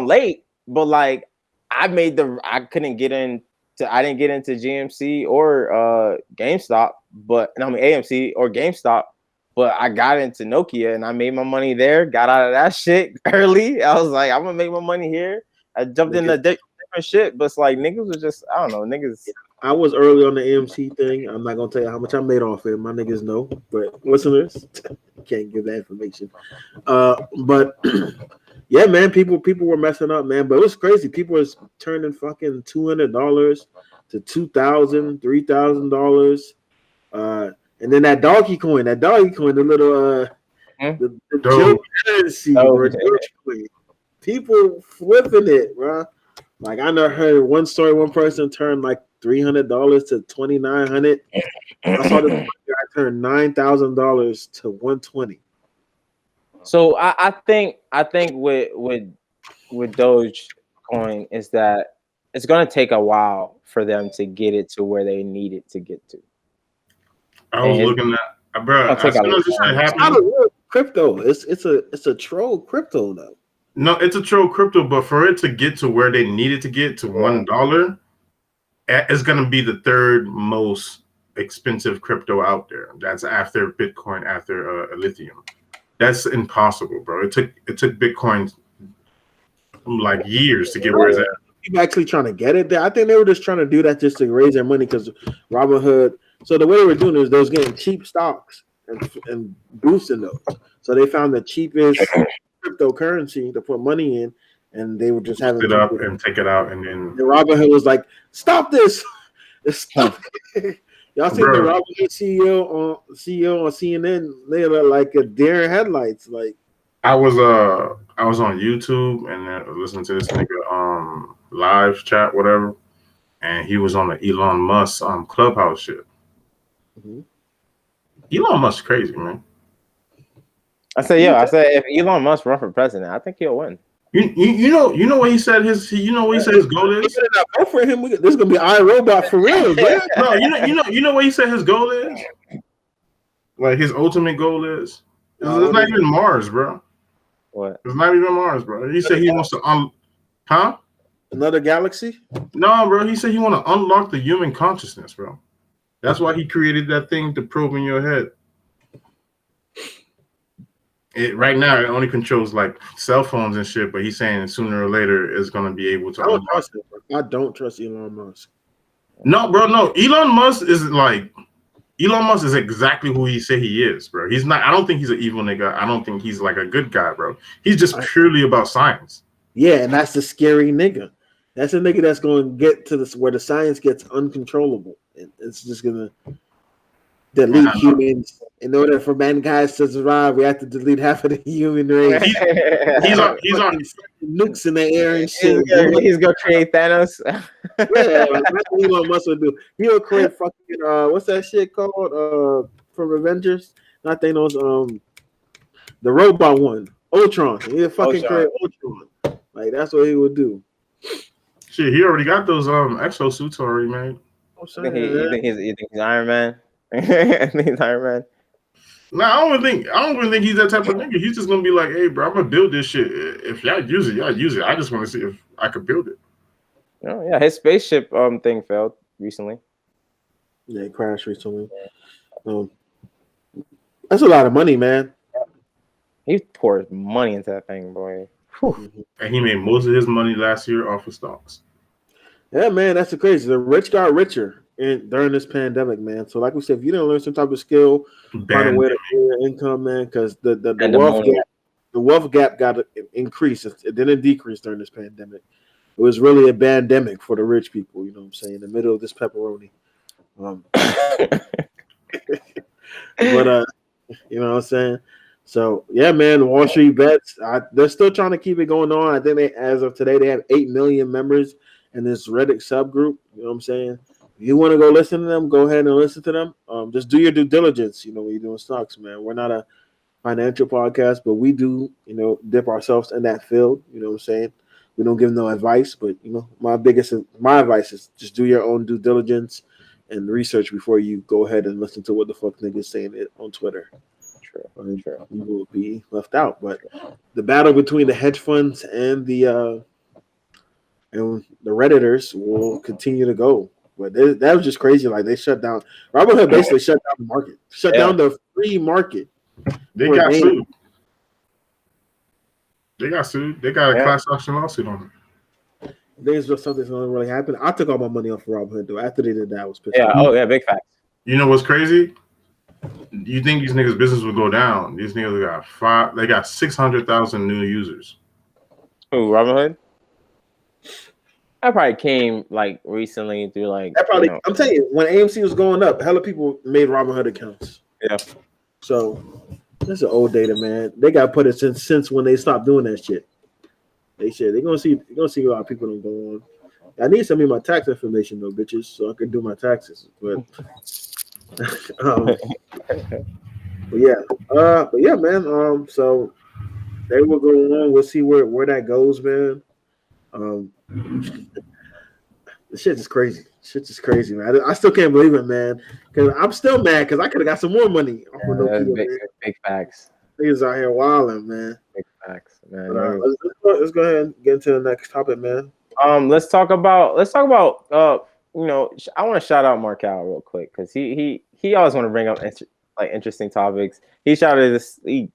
late, but like I didn't get into GMC or GameStop, AMC or GameStop, but I got into Nokia and I made my money there, got out of that shit early. I was like, I'm gonna make my money here. I jumped in the different shit, but it's like niggas was just, I don't know, niggas. I was early on the AMC thing. I'm not gonna tell you how much I made off it. My niggas know, but listeners can't give that information. But yeah, man, people were messing up, man. But it was crazy. People was turning fucking $200 to $2,000, $3,000. And then that doggy coin, the little the joke currency, coin. People flipping it, bro. Like I never heard one story. One person turned like $300 to $2,900. I saw this guy turn $9,000 to $120. So I think with Dogecoin is that it's gonna take a while for them to get it to where they need it to get to. I was looking at, bro. As soon as this shit happened, it's not a real crypto. It's a troll crypto though. No, it's a troll crypto, but for it to get to where they need it to get to $1, it's gonna be the third most expensive crypto out there. That's after Bitcoin, after lithium. That's impossible, bro. It took Bitcoin like years to get where it's at. People actually trying to get it there. I think they were just trying to do that just to raise their money because Robinhood. So the way they were doing is they was getting cheap stocks and boosting those. So they found the cheapest cryptocurrency to put money in, and they were just having it up and take it out, and then Robinhood was like, "Stop this! Stop!" Y'all seen the Robinhood CEO on CNN? They look like a deer in headlights. Like I was on YouTube and listening to this nigga live chat, whatever, and he was on the Elon Musk Clubhouse shit. Mm-hmm. Elon Musk's crazy, man. I said if Elon Musk run for president, I think he'll win. You know what he said his goal is? Go for him. This is gonna be iRobot for real, man. No, you know what he said his goal is? Like his ultimate goal is? It's not even Mars, bro. What? It's not even Mars, bro. He said he wants to another galaxy? No, bro. He said he want to unlock the human consciousness, bro. That's why he created that thing to probe in your head. Right now, it only controls like cell phones and shit, but he's saying sooner or later it's going to be able to. I don't trust Elon Musk. No, bro, no. Elon Musk is exactly who he said he is, bro. He's not. I don't think he's an evil nigga. I don't think he's like a good guy, bro. He's just purely about science. Yeah, and that's the scary nigga. That's a nigga that's going to get to this where the science gets uncontrollable. It's just going to delete humans. In order for mankind to survive, we have to delete half of the human race. He's on nukes in the air and shit. He's gonna create Thanos. Yeah, that's what Elon Musk would do. He'll create fucking what's that shit called? From Avengers? Not Thanos. The robot one, Ultron. He'll fucking create Ultron. Like that's what he would do. Shit, he already got those exosuits already made. You think he's Iron Man? I think he's Iron Man. No, I don't even think he's that type of nigga. He's just gonna be like, hey, bro, I'm gonna build this shit. If y'all use it, y'all use it. I just want to see if I could build it. Oh, yeah, his spaceship thing failed recently. Yeah, it crashed recently. That's a lot of money, man. He pours money into that thing, boy. And he made most of his money last year off of stocks. Yeah, man, that's the crazy. The rich got richer during this pandemic, man. So, like we said, if you didn't learn some type of skill, find a way to earn your income, man, because the wealth gap got increased. It didn't decrease during this pandemic. It was really a pandemic for the rich people. You know what I'm saying? In the middle of this pepperoni. But you know what I'm saying? So yeah, man, Wall Street Bets, they're still trying to keep it going on. I think as of today, they have 8 million members in this Reddit subgroup. You know what I'm saying? If you want to go listen to them, go ahead and listen to them. Just do your due diligence, when you're doing stocks, man. We're not a financial podcast, but we do, dip ourselves in that field. You know what I'm saying? We don't give no advice, but my advice is just do your own due diligence and research before you go ahead and listen to what the fuck niggas saying it on Twitter. True. You will be left out. But the battle between the hedge funds and the Redditors will continue to go. But that was just crazy. Like they shut down. Robinhood basically shut down the market, shut down the free market. They got sued. They got a class action lawsuit on it. There's just something that's going to really happen. I took all my money off of Robinhood though. After they did that, I was pissed. Yeah. Oh yeah, big facts. You know what's crazy? You think these niggas' business would go down? These niggas got 600,000 new users. Who, Robinhood? I probably came like recently through like. I'm telling you, when AMC was going up, hella people made Robinhood accounts. Yeah. So that's an old data, man. They got put it since when they stopped doing that shit. They're gonna see a lot of people don't go on. I need to send me my tax information though, bitches, so I can do my taxes. But but yeah, man. So they will go on. We'll see where that goes, man. The shit is crazy. Shit is crazy, man. I still can't believe it, man. Because I'm still mad because I could have got some more money off of Nokia. Big facts. Niggas out here wilding, man. Big facts, man. Let's go ahead and get into the next topic, man. Let's talk about. I want to shout out Markel real quick because he always want to bring up interesting topics. He shouted this. He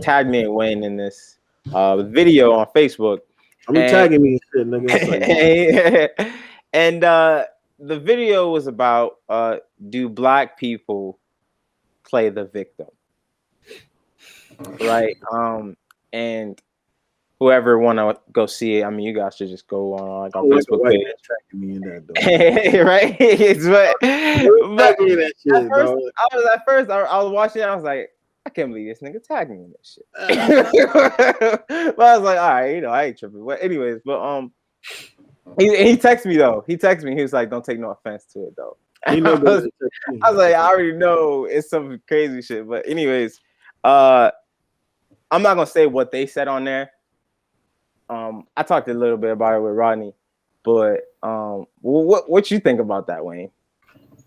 tagged me and Wayne in this video on Facebook. Tagging me, shit, nigga. And the video was about do Black people play the victim, right? And whoever want to go see it, I mean, you guys should just go on Facebook page. Tracking me in that, right? But at first I was watching it, I was like, I can't believe this nigga tagged me in this shit. But I was like, all right, I ain't tripping. But anyways, he texted me though. He was like, don't take no offense to it though. I was like, I already know it's some crazy shit. But anyways, I'm not gonna say what they said on there. I talked a little bit about it with Rodney, but what you think about that, Wayne?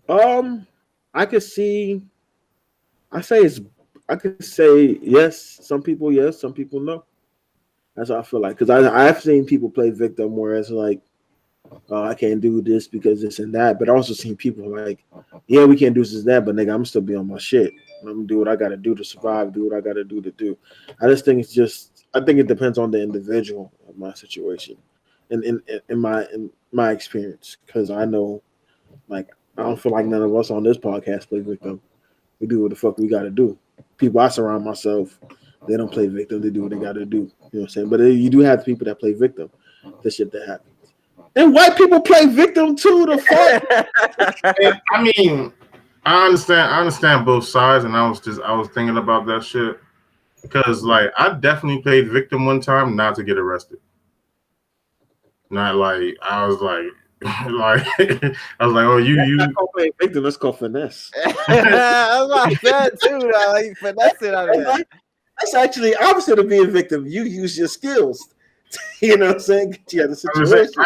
I could see. I could say yes. Some people yes, some people no. That's how I feel like, because I've seen people play victim, whereas like, I can't do this because this and that. But I also seen people like, yeah, we can't do this and that, but nigga, I'm still be on my shit. I'm gonna do what I gotta do to survive. Do what I gotta do to do. I just think I think it depends on the individual of my situation, and in my experience, because I know, like, I don't feel like none of us on this podcast play victim. We do what the fuck we gotta do. People I surround myself, they don't play victim. They do what they gotta do. You know what I'm saying? But you do have people that play victim. The shit that happens. And white people play victim too. The fuck. I mean, I understand both sides, and I was thinking about that shit because like I definitely played victim one time, not to get arrested. Not like I was like. Oh, you not called playing victim. That's called finesse. That's what I said too. Like finesse it out of that. That's actually opposite of being victim. You use your skills. You know what I'm saying? Get you out of the situation.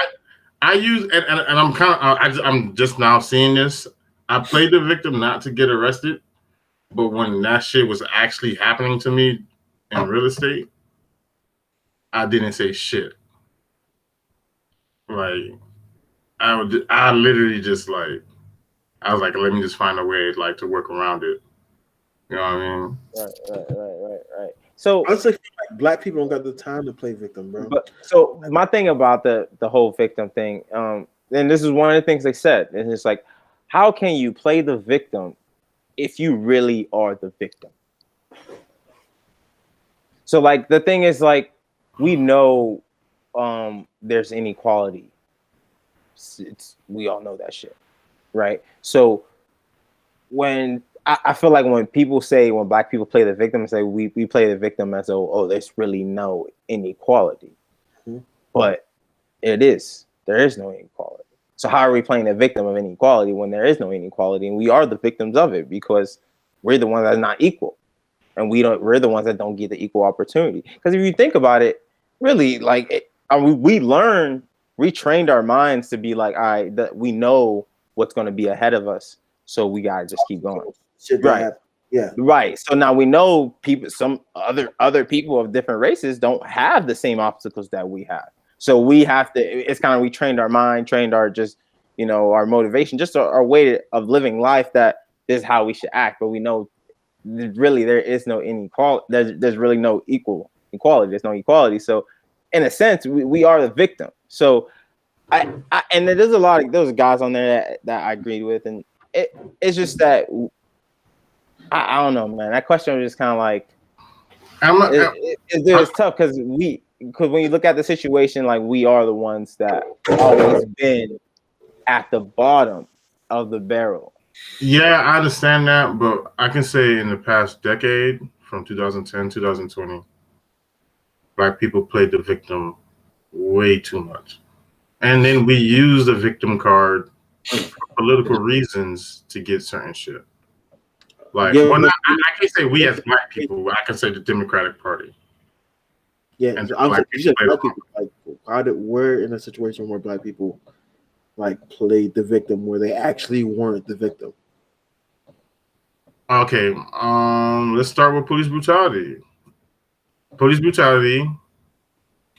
I use and I'm kind of I'm just now seeing this. I played the victim not to get arrested, but when that shit was actually happening to me in real estate, I didn't say shit. Like I literally just like I was like, let me just find a way like to work around it. You know what I mean? Right. So honestly, like black people don't got the time to play victim, bro. But so my thing about the whole victim thing, and this is one of the things they said, and it's like, how can you play the victim if you really are the victim? So like the thing is like we know there's inequality. We all know that shit, right? So when I feel like when people say when black people play the victim, say we play the victim as though, oh, there's really no inequality. Mm-hmm. But there is no inequality. So how are we playing the victim of inequality when there is no inequality? And we are the victims of it because we're the ones that are not equal. And we're the ones that don't get the equal opportunity. Because if you think about it, really, like we trained our minds to be like, all right, that we know what's going to be ahead of us. So we gotta just keep going. Right. Yeah. Right. So now we know some other people of different races don't have the same obstacles that we have. So we have to, it's kind of, we trained our mind, trained our just, our motivation, just our way of living life that this is how we should act. But we know really there is no inequality. There's really no equality. There's no equality. So in a sense, we are the victim. So and there's a lot of those guys on there that I agreed with, and it's just that I don't know, man. That question was just kind of like it's tough because when you look at the situation, like we are the ones that always been at the bottom of the barrel. Yeah, I understand that, but I can say in the past decade, from 2010 2020, black people played the victim way too much, and then we use the victim card for political reasons to get certain shit. Like, I can't say we as black people. I can say the Democratic Party. Yeah, and so black people, like, we're in a situation where black people like played the victim where they actually weren't the victim. Okay, let's start with police brutality. Police brutality.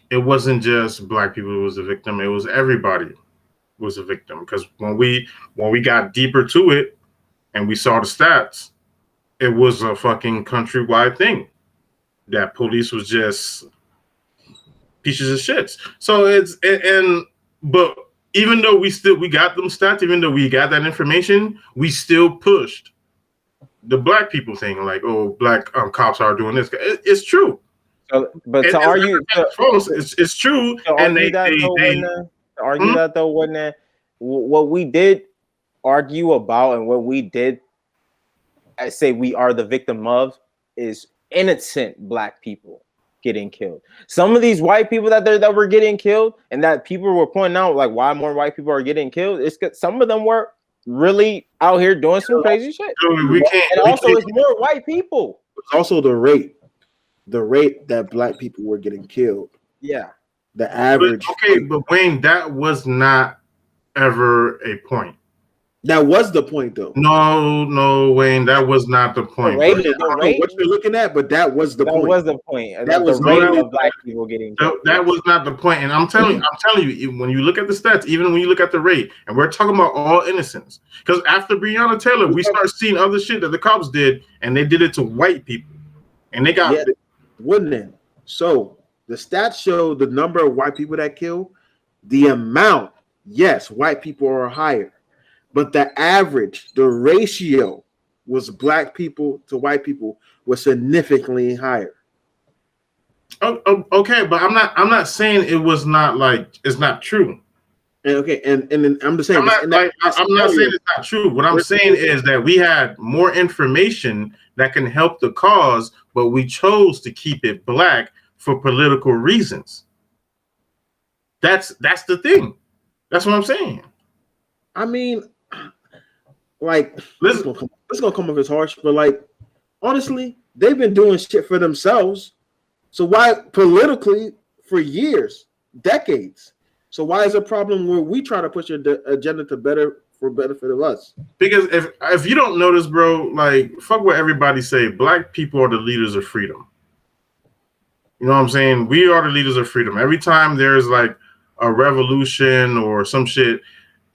It wasn't just black people who was the victim. It was everybody was a victim, because when we got deeper to it and we saw the stats, it was a fucking countrywide thing that police was just pieces of shits. So but even though we got them stats, even though we got that information, we still pushed the black people thing, like, oh, black cops are doing this. It's true. But to argue, it's true. And argue that though, wasn't it? What we did argue about and what we did, I say we are the victim of, is innocent black people getting killed. Some of these white people that were getting killed, and that people were pointing out like why more white people are getting killed, it's because some of them were really out here doing some crazy shit. It's more white people. It's also the rate that black people were getting killed. Yeah. The average. But Wayne, that was not ever a point. That was the point, though. No, Wayne, that was not the point. I don't know what you're looking at, but that was the point. That was the point. That was the rate of black people getting killed. That was not the point. And I'm telling you, when you look at the stats, even when you look at the rate, and we're talking about all innocents, because after Breonna Taylor, we start seeing other shit that the cops did, and they did it to white people, and they got wouldn't it? So the stats show the number of white people that kill, the amount. Yes, white people are higher. But the average, the ratio was black people to white people was significantly higher. Okay, but I'm not saying it was not like it's not true. And I'm just saying I'm not saying it's not true. What I'm saying is that we had more information that can help the cause, but we chose to keep it black for political reasons. That's the thing. That's what I'm saying. I mean, like, this is gonna come off as harsh, but like, honestly, they've been doing shit for themselves. So why politically for years, decades, So why is a problem where we try to push an agenda to benefit of us? Because if you don't notice, bro, like fuck what everybody say. Black people are the leaders of freedom. You know what I'm saying? We are the leaders of freedom. Every time there's like a revolution or some shit,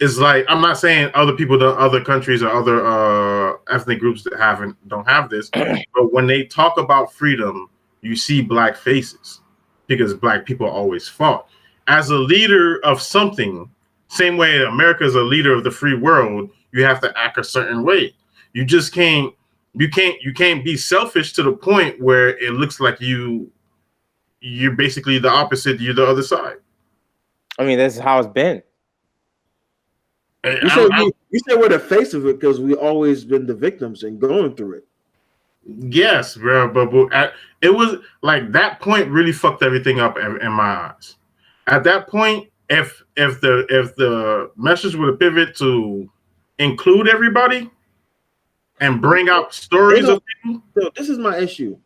it's like, I'm not saying other people, the other countries or other ethnic groups that don't have this, but when they talk about freedom, you see black faces because black people always fought. As a leader of something, same way America is a leader of the free world, you have to act a certain way. You just can't be selfish to the point where it looks like you're basically the opposite. You're the other side. I mean, this is how it's been. You said we're the face of it because we always been the victims and going through it. Yes, bro, but it was like that point really fucked everything up in my eyes. At that point, if the message would have pivoted to include everybody and bring out stories of people. So this is my issue.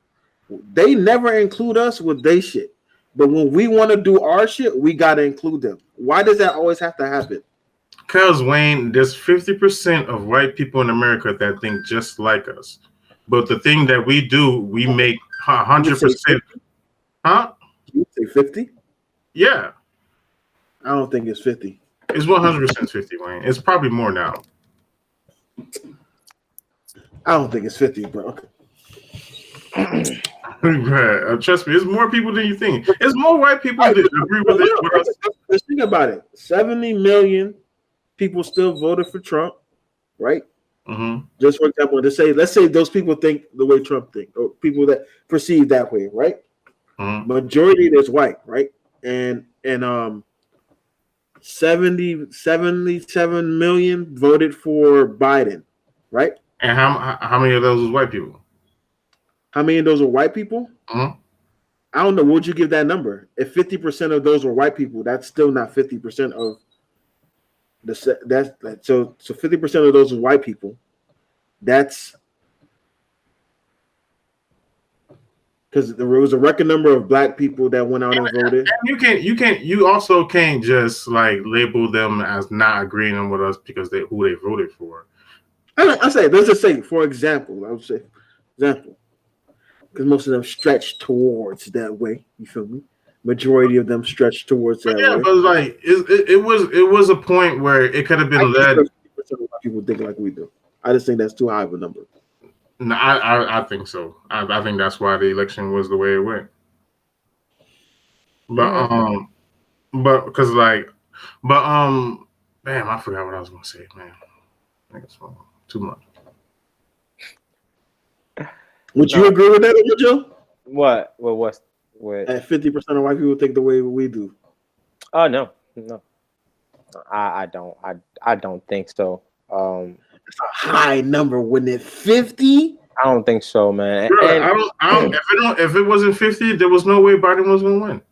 They never include us with their shit, but when we want to do our shit, we gotta include them. Why does that always have to happen? Because, Wayne, there's 50% of white people in America that think just like us. But the thing that we do, we make 100%. Huh? You say 50? Yeah. I don't think it's 50. It's 100% 50, Wayne. It's probably more now. I don't think it's 50, bro. Okay. Trust me, it's more people than you think. It's more white people that agree with it. With us. Just think about it. 70 million people still voted for Trump, right? Mm-hmm. Just for example, let's say those people think the way Trump think, or people that perceive that way, right? Mm-hmm. Majority is white, right? And 77 million voted for Biden, right? And how many of those was white people? How many of those are white people? Mm-hmm. I don't know. What would you give that number? If 50% of those were white people, that's still not 50% of so 50% of those are white people. That's because there was a record number of black people that went out and voted. And you also can't just like label them as not agreeing with us because who they voted for. I say, let's just say, for example, because most of them stretch towards that way. You feel me? Majority of them stretch towards that way. Yeah, but like it was a point where it could have been led. People think like we do. I just think that's too high of a number. No, I think so. I think that's why the election was the way it went. But damn, I forgot what I was gonna say, man. I think it's too much. Would you agree with that, Joe? What? At 50% of white people think the way we do. Oh no. I don't think so. It's a high number, wouldn't it? 50? I don't think so, man. Bro, if it wasn't 50, there was no way Biden was gonna win.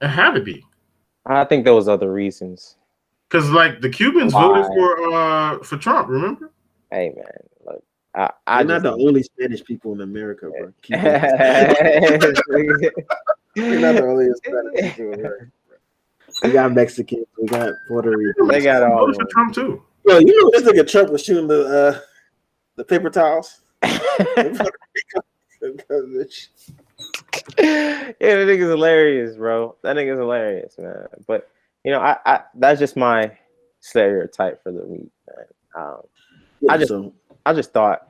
It had to be. I think there was other reasons. Because like the Cubans voted for Trump, remember? Hey man, look, I'm not the only Spanish people in America, bro. You're not the only Spanish people in America. We got Mexicans, we got Puerto Rico. They got all for Trump too. Yo, you know this nigga Trump was shooting the paper towels. Yeah, that nigga's hilarious, bro. That nigga's hilarious, man. But you know, I that's just my stereotype for the week, man. I just thought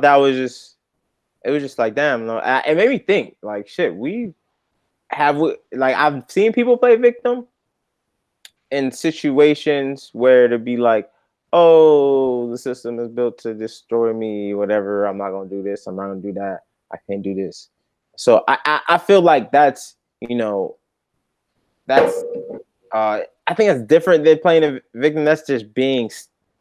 that was just, it was just like, damn, no. It made me think, like, shit, I've seen people play victim in situations where to be like, oh, the system is built to destroy me, whatever. I'm not gonna do this. I'm not gonna do that. I can't do this. So I feel like that's, you know, that's I think that's different than playing a victim. That's just being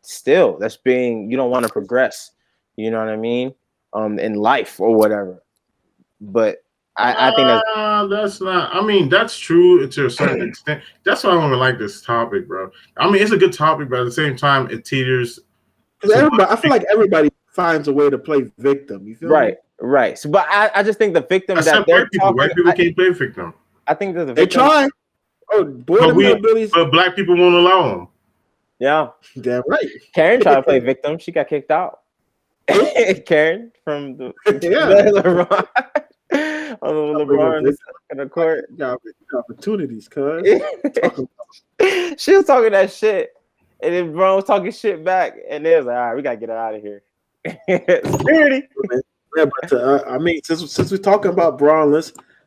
still. That's being, you don't want to progress. You know what I mean? In life or whatever. But I think that's not. I mean, that's true to a certain extent. That's why I don't like this topic, bro. I mean, it's a good topic, but at the same time, it teeters. I feel like everybody finds a way to play victim. You feel me? Right. So, but I just think the victim Except that they're white people. White people can't play victim. I think that they try. Oh, boy, but black people won't allow them. Yeah, damn right. Karen tried to play victim. She got kicked out. Karen from the LeBron. LeBron in the court. Got opportunities, cuz. She was talking that shit, and then Bron was talking shit back, and they was like, "All right, we gotta get her out of here." Security. Yeah, but I mean, since we're talking about Bron,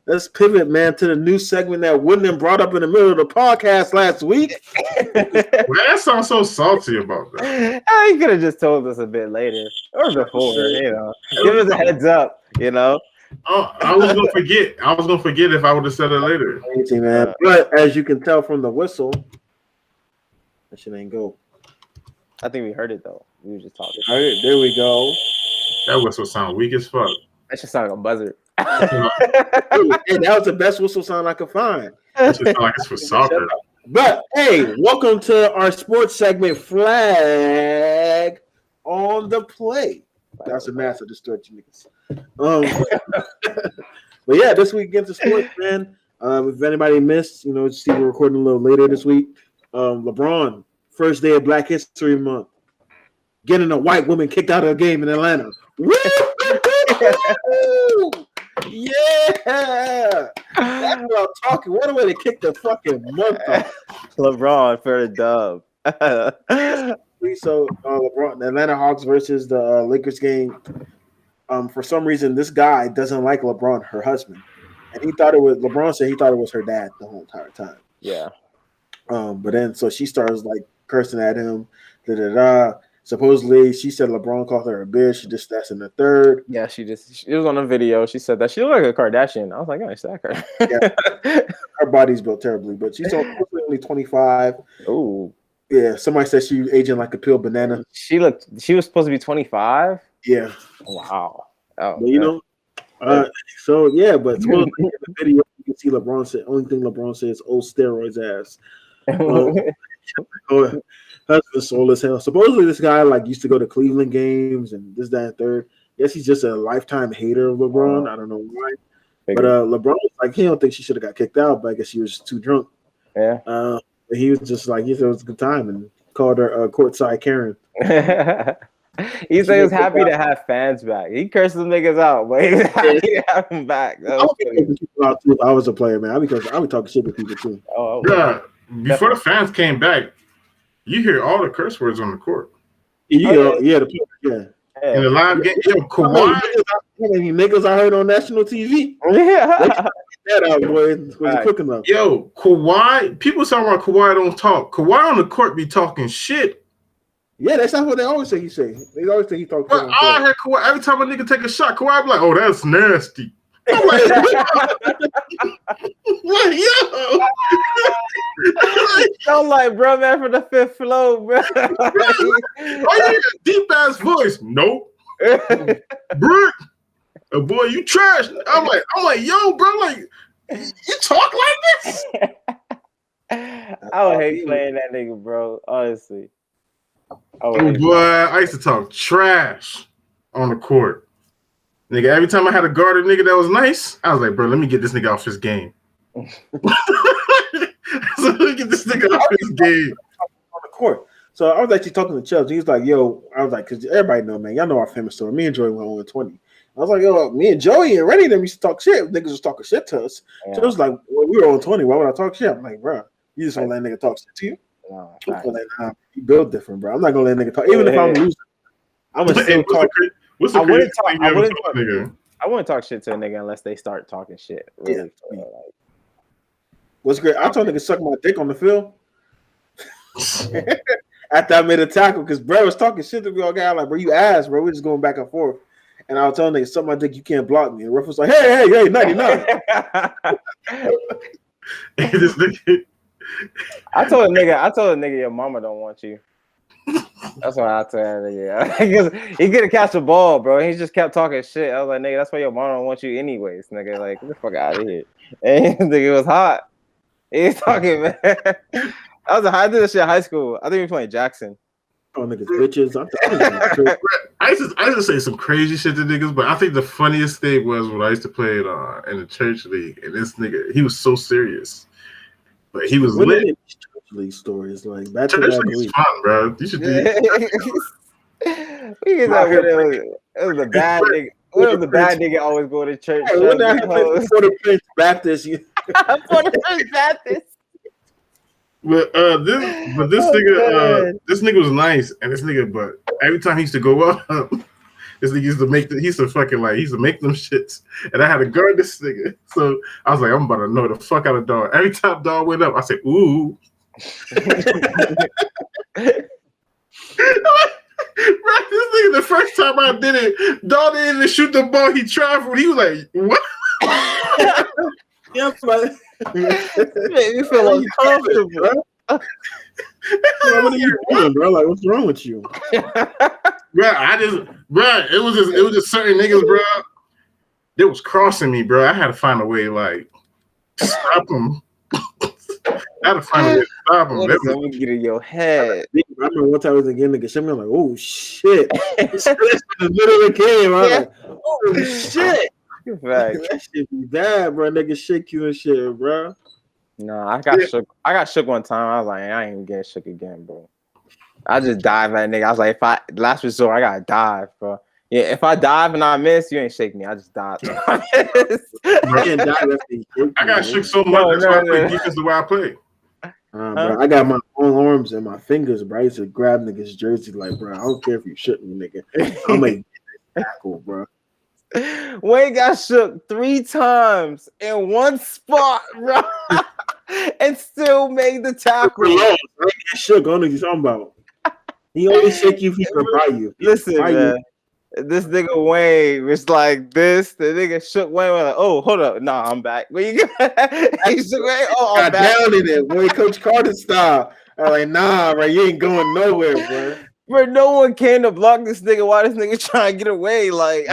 let's pivot, man, to the new segment that Wooden brought up in the middle of the podcast last week. That sounds so salty about that. He could have just told us a bit later or before, give us a heads up, Oh, I was gonna forget. I was gonna forget if I would have said it later. Amazing, man. But as you can tell from the whistle, that shit ain't go. I think we heard it though. We were just talking. All right, there we go. That whistle sound weak as fuck. That should sound like a buzzer. Hey, that was the best whistle sound I could find. It just sound like it's for soccer. But hey, welcome to our sports segment, Flag on the Play. That's a massive distraction, niggas. But yeah, this week against the sports, man. If anybody missed, see we're recording a little later this week. LeBron, first day of Black History Month, getting a white woman kicked out of a game in Atlanta. Woo! Yeah, that's what I'm talking. What a way to kick the fucking month off. LeBron for the dub. So LeBron, the Atlanta Hawks versus the Lakers game. For some reason, this guy doesn't like LeBron, her husband, and LeBron said he thought it was her dad the whole entire time. Yeah. But then so she starts like cursing at him. Supposedly, she said LeBron called her a bitch. That's in the third. Yeah, it was on a video. She said that she looked like a Kardashian. I was like, nice, that her. Yeah. Her body's built terribly, but she's only 25. Oh. Yeah, somebody said she was aging like a peeled banana. She was supposed to be 25? Yeah. Wow. Oh, but, so yeah, but in the video you can see LeBron said only thing LeBron says, "Oh, steroids ass." Husband soul as hell. Supposedly this guy used to go to Cleveland games and this, that, and third. Yes, he's just a lifetime hater of LeBron. I don't know why. But LeBron was he don't think she should have got kicked out, but I guess she was too drunk. Yeah. He was just he said it was a good time and called her courtside Karen. He said he was happy to have fans back. He cursed them niggas out, but he was happy to have them back. I was a player, man. I be talking shit with people too. Yeah. Before the fans came back, you hear all the curse words on the court. Yeah. In the live game, Kawhi. Any niggas I heard on national TV. Yeah. That out, boy. Was cooking up. Yo, Kawhi. People talking about Kawhi don't talk. Kawhi on the court be talking shit. Yeah, that's not what they always say. They always say he talks. But I heard Kawhi every time a nigga take a shot. Kawhi be like, "Oh, that's nasty." I'm like, yo. I'm like, bro, man, from the fifth floor, bro. Oh, yeah, deep ass voice. Nope. Brick. Boy, you trash. I'm like, yo, bro, you talk like this? I would hate playing that nigga, bro. Honestly. Oh boy, I used to talk trash on the court. Nigga, every time I had a guard a nigga that was nice, I was like, bro, let me get this nigga off his game. So let me get this nigga off his game. On the court. So I was actually talking to Chubbs. He was like, yo, I was like, because everybody know, man, y'all know our famous story. Me and Joey went 0-20. I was like, yo, me and Joey and Rennie them used to talk shit. Niggas was talking shit to us. Yeah. So it was like, well, we were 0-20. Why would I talk shit? I'm like, bro, you just don't let a nigga talk shit to you? No, you build different, bro. I'm not gonna let a nigga talk. Even if I'm losing, I'm gonna still talk. What's the craziest thing you ever told a nigga? I wouldn't talk shit to a nigga unless they start talking shit. Really. Yeah. What's great? I told niggas suck my dick on the field. After I made a tackle, because bro was talking shit to me all guy. I'm like, bro, you ass, bro. We're just going back and forth. And I was telling niggas, suck my dick, you can't block me. And ref was like, hey, 99. This nigga. I told a nigga, your mama don't want you. That's what I told that nigga. He couldn't catch the ball, bro. He just kept talking shit. I was like, nigga, that's why your mama don't want you anyways, nigga. Like, get the fuck out of here. And nigga was hot. He was talking, man. I did this shit in high school. I think we were playing Jackson. Oh, niggas, bitches. I used to say some crazy shit to niggas, but I think the funniest thing was when I used to play in the church league, and this nigga, he was so serious. But he was lit. League stories like back Church to back League week. is fun, bro. You should do it. It was a bad nigga. It was a bad nigga always go to church. Hey, when I for the Prince Baptist, for the Prince Baptist. But this nigga was nice, and this nigga, but every time he used to go up, this nigga used to make he used to make them shits, and I had to guard this nigga. So I was like, I'm about to know the fuck out of dog. Every time dog went up, I said, ooh. Right, this nigga, the first time I did it, dog didn't even shoot the ball. He traveled. He was like, what? Yeah, but made me feel uncomfortable. What are you doing, bro? Like, what's wrong with you? Bro, it was just certain niggas, bro. They was crossing me, bro. I had to find a way, like, to stop them. I had to find a way to stop them. What is that get in your head? I remember one time I was again nigga shit me. I'm like, oh shit. This in the middle of the game. I was like, oh shit. Right. That shit be bad, bro. Niggas shake you and shit, bro. No, I got shook. I got shook one time. I was like, I ain't even getting shook again, bro. I just dive at nigga. I was like, last resort, I gotta dive, bro. Yeah, if I dive and I miss, you ain't shake me. I just dive. I got shook so much. That's why I play defense the way I play. Bro, I got my own arms and my fingers, bro. I used to grab niggas' jersey, like, bro, I don't care if you shoot me, nigga. I'm a tackle, bro. Wayne got shook 3 times in one spot, bro, and still made the tackle. I ain't get shook. I don't know what you're talking about. He only shake you if he can buy you. Listen, man. This nigga Wayne was like this. The nigga shook Wayne. Was like, oh, hold up. Nah, I'm back. Where you go? He shook Wayne. Oh, I'm back. Down in it, boy. Coach Carter style. I'm like, nah, bro, you ain't going nowhere, bro. Bro, no one came to block this nigga. Why this nigga trying to get away? Like,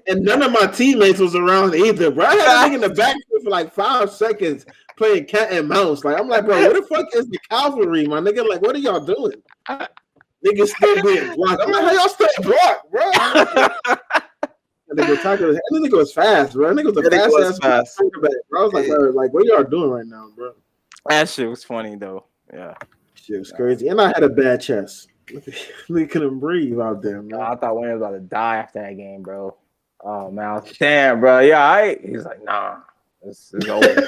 and none of my teammates was around either, bro. I had a nigga in the backfield for like 5 seconds playing cat and mouse. Like, I'm like, bro, what the fuck is the cavalry, my nigga? Like, what are y'all doing? Niggas still being blocked. I'm like, how y'all stay blocked, bro? That nigga was fast, bro. That nigga was a fast quarterback, bro. I was like, bro, like, what y'all doing right now, bro? That shit was funny though. Yeah, shit was crazy. And I had a bad chest. We couldn't breathe out there, man. I thought Wayne was about to die after that game, bro. Oh man, I was like, damn, bro. Yeah, he's like, nah, it's over.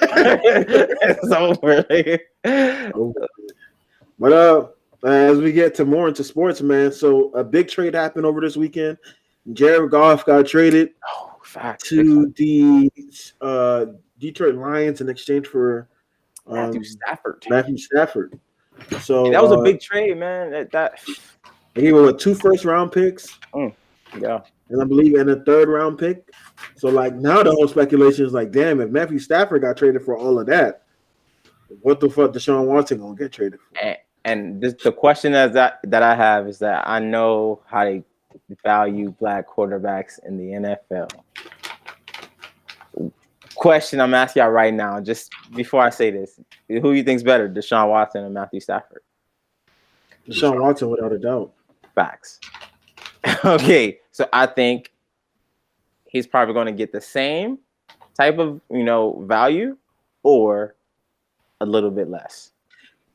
It's over. But as we get to more into sports, man, so a big trade happened over this weekend. Jared Goff got traded to the Detroit Lions in exchange for Matthew Stafford. So that was a big trade, man. That he gave him 2 first-round picks. Yeah, and I believe in a 3rd-round pick. So like now the whole speculation is like, damn, if Matthew Stafford got traded for all of that, what the fuck Deshaun Watson gonna get traded for? And the question that I have is that I know how they value black quarterbacks in the NFL. Question I'm asking y'all right now, just before I say this, who you think's better, Deshaun Watson or Matthew Stafford? Deshaun Watson, without a doubt. Facts. Okay, so I think he's probably going to get the same type of value or a little bit less.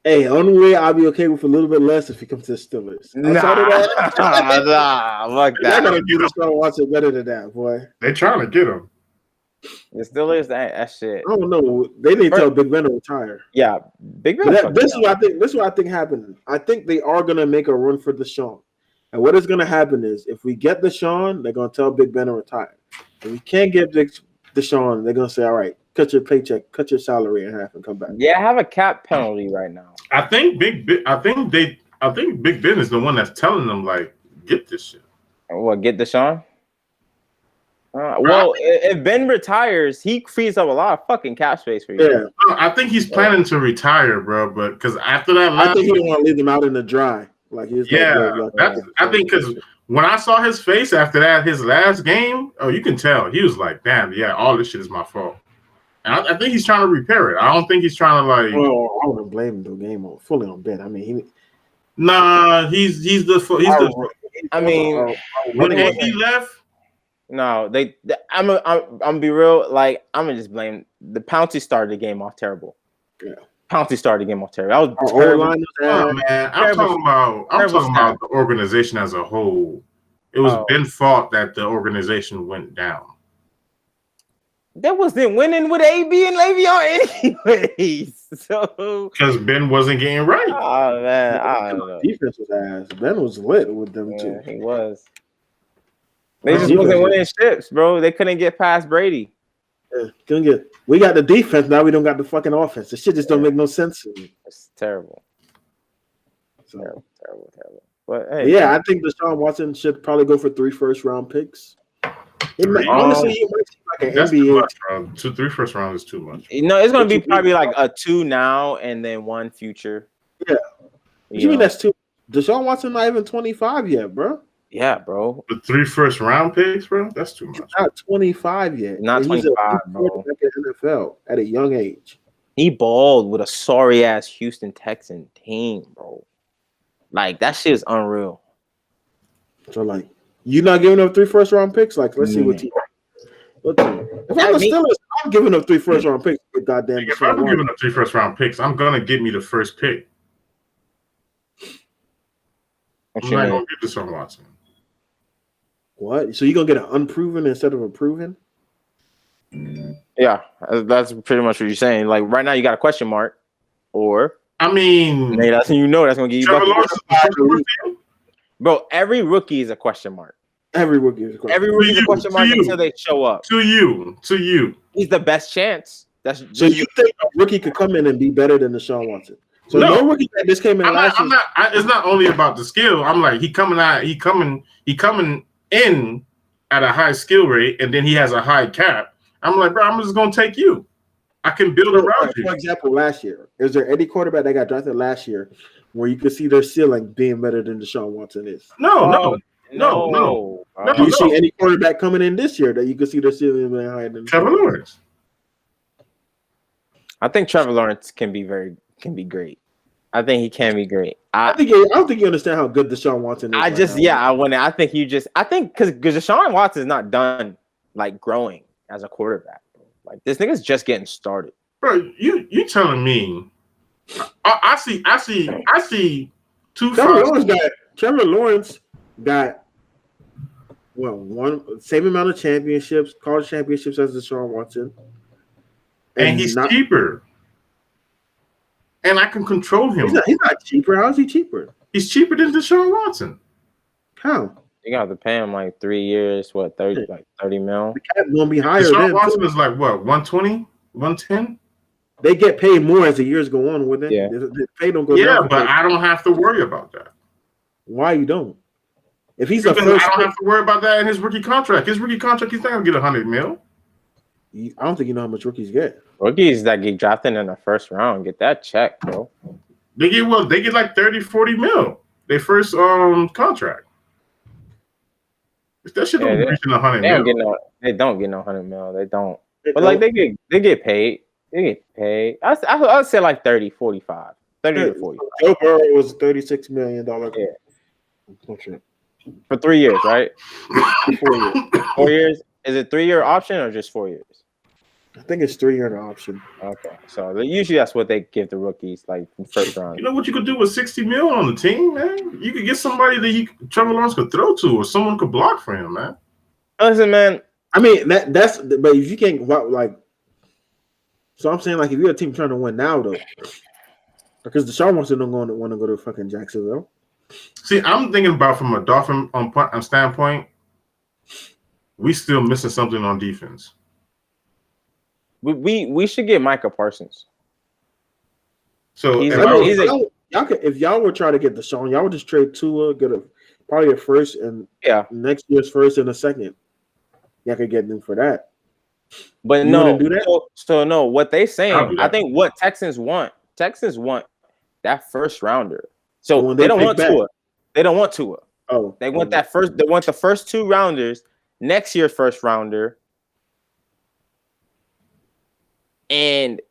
Hey, only way I'll be okay with a little bit less if he comes to the Steelers. Nah, fuck that. They're gonna do Deshaun Watson better than that, boy. They're trying to get him. The Steelers, that shit. I don't know. They need to tell Big Ben to retire. Yeah, Big Ben. This is what I think happened. I think they are gonna make a run for Deshaun. And what is gonna happen is if we get Deshaun, they're gonna tell Big Ben to retire. If we can't get Deshaun, they're gonna say, all right, cut your paycheck, cut your salary in half, and come back. Yeah, I have a cap penalty right now. I think Big Ben is the one that's telling them like, get this shit. What, get Deshaun? Well, if Ben retires, he frees up a lot of fucking cap space for you. Yeah, no, I think he's planning to retire, bro. But because after that, I think he don't want to leave them out in the dry. Like he's I think because when I saw his face after that, his last game, you can tell he was like, damn, yeah, all this shit is my fault. And I think he's trying to repair it. I don't think he's trying to like. Well, I wouldn't blame the game fully on Ben. I mean, when he left. No, I'm gonna be real. Like I'm gonna just blame the Pouncey started the game off terrible. Yeah, Pouncey started the game off terrible. That was Our terrible. O-line was Oh, man, I'm talking about the organization as a whole. It was Ben's fault that the organization went down. That wasn't winning with AB and Le'Veon anyways. So because Ben wasn't getting right. Oh man, I don't know. Defense was ass. Ben was lit with them too. He was. They just wasn't winning ships, bro. They couldn't get past Brady. Yeah, couldn't get. We got the defense now. We don't got the fucking offense. The shit just don't make no sense to me. It's terrible. So, terrible. But hey, yeah, I think Deshaun Watson should probably go for 3 first-round picks. Honestly, it might seem like an that's NBA. Too much, bro. 3 first rounds is too much. No, it's gonna be probably like a 2 now and then 1 future. Yeah. You mean that's too? Deshaun Watson not even 25 yet, bro. Yeah, bro. The 3 first-round picks, bro. That's too much. He's not 25 yet. Not 25, bro. At NFL at a young age. He balled with a sorry ass Houston Texan team, bro. Like that shit is unreal. So like, you not giving up 3 first-round picks? Like, let's see what team. If I'm the Steelers, I'm giving up 3 first-round picks. Goddamn. If I'm giving up 3 first-round picks, I'm gonna get me the first pick. I'm not gonna get Deshaun Watson. What? So you gonna get an unproven instead of a proven? Yeah, that's pretty much what you're saying. Like right now, you got a question mark, or I mean, that's that's gonna give you. Trevor Lawrence, bro, every rookie is a question mark. Every rookie is a question. Every rookie is a question mark until they show up. To you, he's the best chance. That's so you think a rookie could come in and be better than Deshaun Watson? So no rookie that just came in last year. It's not only about the skill. I'm like he coming in at a high skill rate, and then he has a high cap. I'm like, bro, I'm just gonna take you. I can build around you. For example, last year, is there any quarterback that got drafted last year where you could see their ceiling being better than Deshaun Watson is? No. Do you see any quarterback coming in this year that you could see their ceiling being higher than Trevor Lawrence? I think Trevor Lawrence can be great. I think he can be great. I don't think you understand how good Deshaun Watson is. I think because Deshaun Watson is not done like growing as a quarterback. Like this nigga's just getting started. Bro, you telling me? I see 2 Trevor Lawrence got one same amount of championships, college championships as Deshaun Watson, and he's cheaper. And I can control him. He's not cheaper. How is he cheaper? He's cheaper than Deshaun Watson. How? You got to pay him like 3 years, 30 mil. The cap gonna be higher. Deshaun Watson is like what, 120, 110? They get paid more as the years go on, wouldn't they? Yeah. The pay don't go down. Yeah, but I don't have to worry about that. Why you don't? If he's because I don't have to worry about that in his rookie contract. His rookie contract, he's not gonna get 100 mil. I don't think you know how much rookies get. Rookies that get drafted in the first round get that check, bro. They get like 30, 40 mil. Their first contract. If that shit don't reach 100 mil. They don't get no 100 mil. They don't. But like they get paid. They get paid. I would say like 30, 45. 30 to 45. Joe Burrow was $36 million. Yeah. For 3 years, right? 4 years. 4 years. Is it 3-year option or just 4 years? I think it's 3-year option. Okay, so usually that's what they give the rookies, like first round. You know what you could do with 60 mil on the team, man? You could get somebody that Trevor Lawrence could throw to, or someone could block for him, man. Listen, man. I mean that's but if you can't like, so I'm saying like if you're a team trying to win now though, because Deshaun Watson don't want to go to fucking Jacksonville. See, I'm thinking about from a Dolphin standpoint, we still missing something on defense. We should get Micah Parsons. So if y'all were trying to get Deshaun, y'all would just trade Tua, get probably a first and next year's first and a second. Y'all could get them for that. But no, do that? So no, what they saying, I think what Texans want that first rounder. So they don't want Tua. They don't want Tua. Oh, they want that first. They want the first 2 rounders, next year's first rounder. And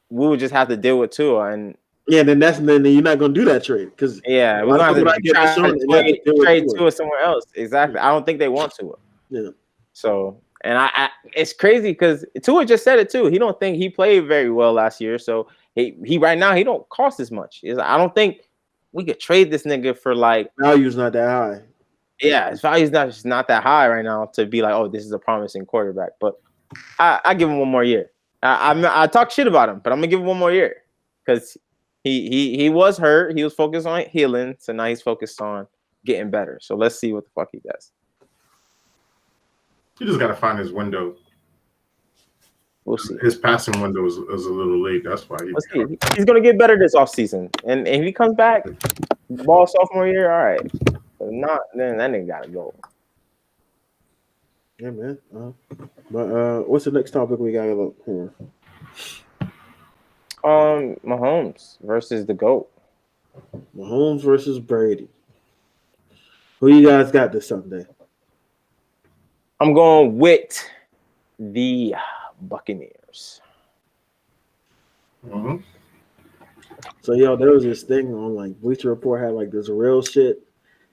we would just have to deal with Tua, and then you're not gonna do that trade because we're gonna have to trade Tua somewhere else. Exactly. I don't think they want Tua. Yeah. So, and I it's crazy because Tua just said it too. He don't think he played very well last year. So he right now he don't cost as much. I don't think we could trade this nigga for like value's not that high. Yeah, his value's not that high right now to be like, oh, this is a promising quarterback. But I give him one more year. I talk shit about him, but I'm gonna give him one more year because he was hurt. He was focused on healing, so now he's focused on getting better. So let's see what the fuck he does. He just got to find his window. We'll see. His passing window is a little late. That's why he's gonna get better this offseason. And if he comes back, ball sophomore year, all right. If not, then that nigga gotta go. Yeah, man. But what's the next topic we gotta look here? Mahomes versus the GOAT. Mahomes versus Brady. Who you guys got this Sunday? I'm going with the Buccaneers. Mm-hmm. So there was this thing on like Bleacher Report had like this real shit,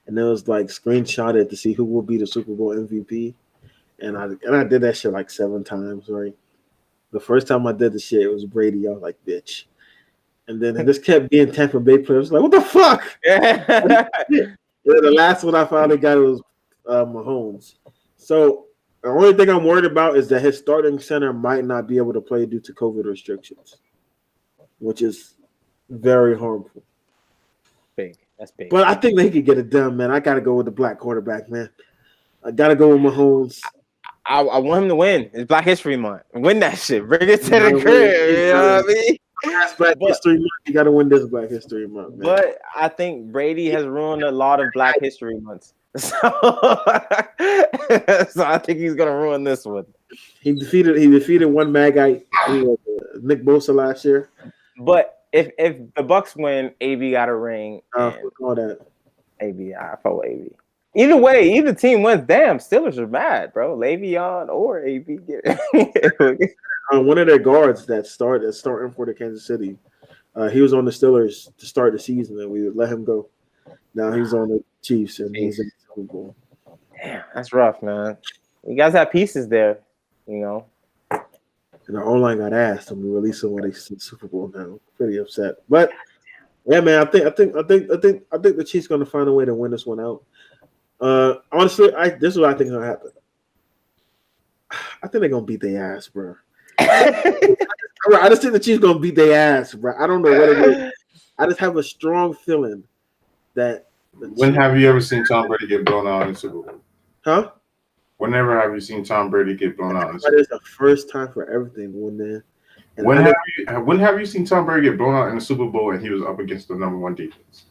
and it was like screenshotted to see who will be the Super Bowl MVP. And I did that shit like 7 times, right? The first time I did the shit, it was Brady. I was like, bitch. And then it just kept being Tampa Bay players. Like, what the fuck? The last one I finally got was Mahomes. So the only thing I'm worried about is that his starting center might not be able to play due to COVID restrictions, which is very harmful. Big. That's big. But I think they could get it done, man. I got to go with the black quarterback, man. I got to go with Mahomes. I want him to win. It's Black History Month. Win that shit. Bring it to the crib. You know what I mean? Black History Month. You got to win this Black History Month, man. But I think Brady has ruined a lot of Black History Months. So I think he's gonna ruin this one. He defeated one mad guy, Nick Bosa last year. But if the Bucks win, AB got a ring. All that. AB, I fought with AB. Either way, either team wins. Damn, Steelers are bad, bro. Le'Veon or AB get it. One of their guards that's starting for the Kansas City. He was on the Steelers to start the season, and we let him go. Now he's on the Chiefs, and he's in the Super Bowl. Damn, that's rough, man. You guys have pieces there, you know. And the O-line got asked, and we released him when they see the Super Bowl now. Pretty upset, but yeah, man. I think the Chiefs going to find a way to win this one out. Honestly, this is what I think is going to happen. I think they're going to beat their ass, bro. I just think the Chiefs going to beat their ass, bro. I don't know what it is. I just have a strong feeling that. When have you ever seen Tom Brady get blown out in the Super Bowl? Huh? Whenever have you seen Tom Brady get blown out in the Super Bowl? That is the first time for everything, man. When have you seen Tom Brady get blown out in the Super Bowl and he was up against the number 1 defense?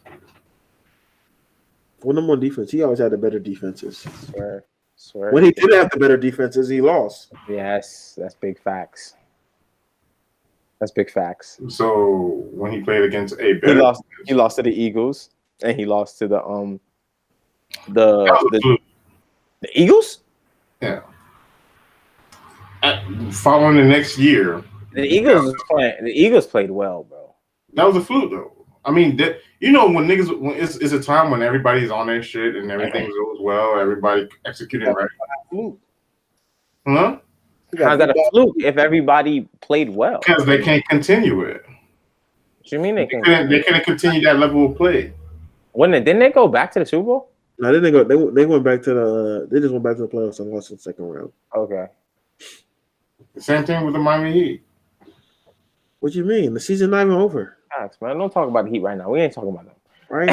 Well, number 1 defense. He always had the better defenses. Swear. When he did have the better defenses, he lost. Yes, that's big facts. That's big facts. So when he played against a better, he lost to the Eagles, and he lost to the Eagles. Yeah. Following the next year, the Eagles played well, bro. That was a fluke, though. I mean, when it's a time when everybody's on their shit and everything goes well, everybody executing right. Huh? How's that a fluke if everybody played well? Because they can't continue it. What you mean they can't? They can't continue that level of play. Didn't they go back to the Super Bowl? No, they didn't go. They went back to the. They just went back to the playoffs and lost in the second round. Okay. The same thing with the Miami Heat. What you mean? The season's not even over. Facts, man. Don't talk about the Heat right now. We ain't talking about them. Right?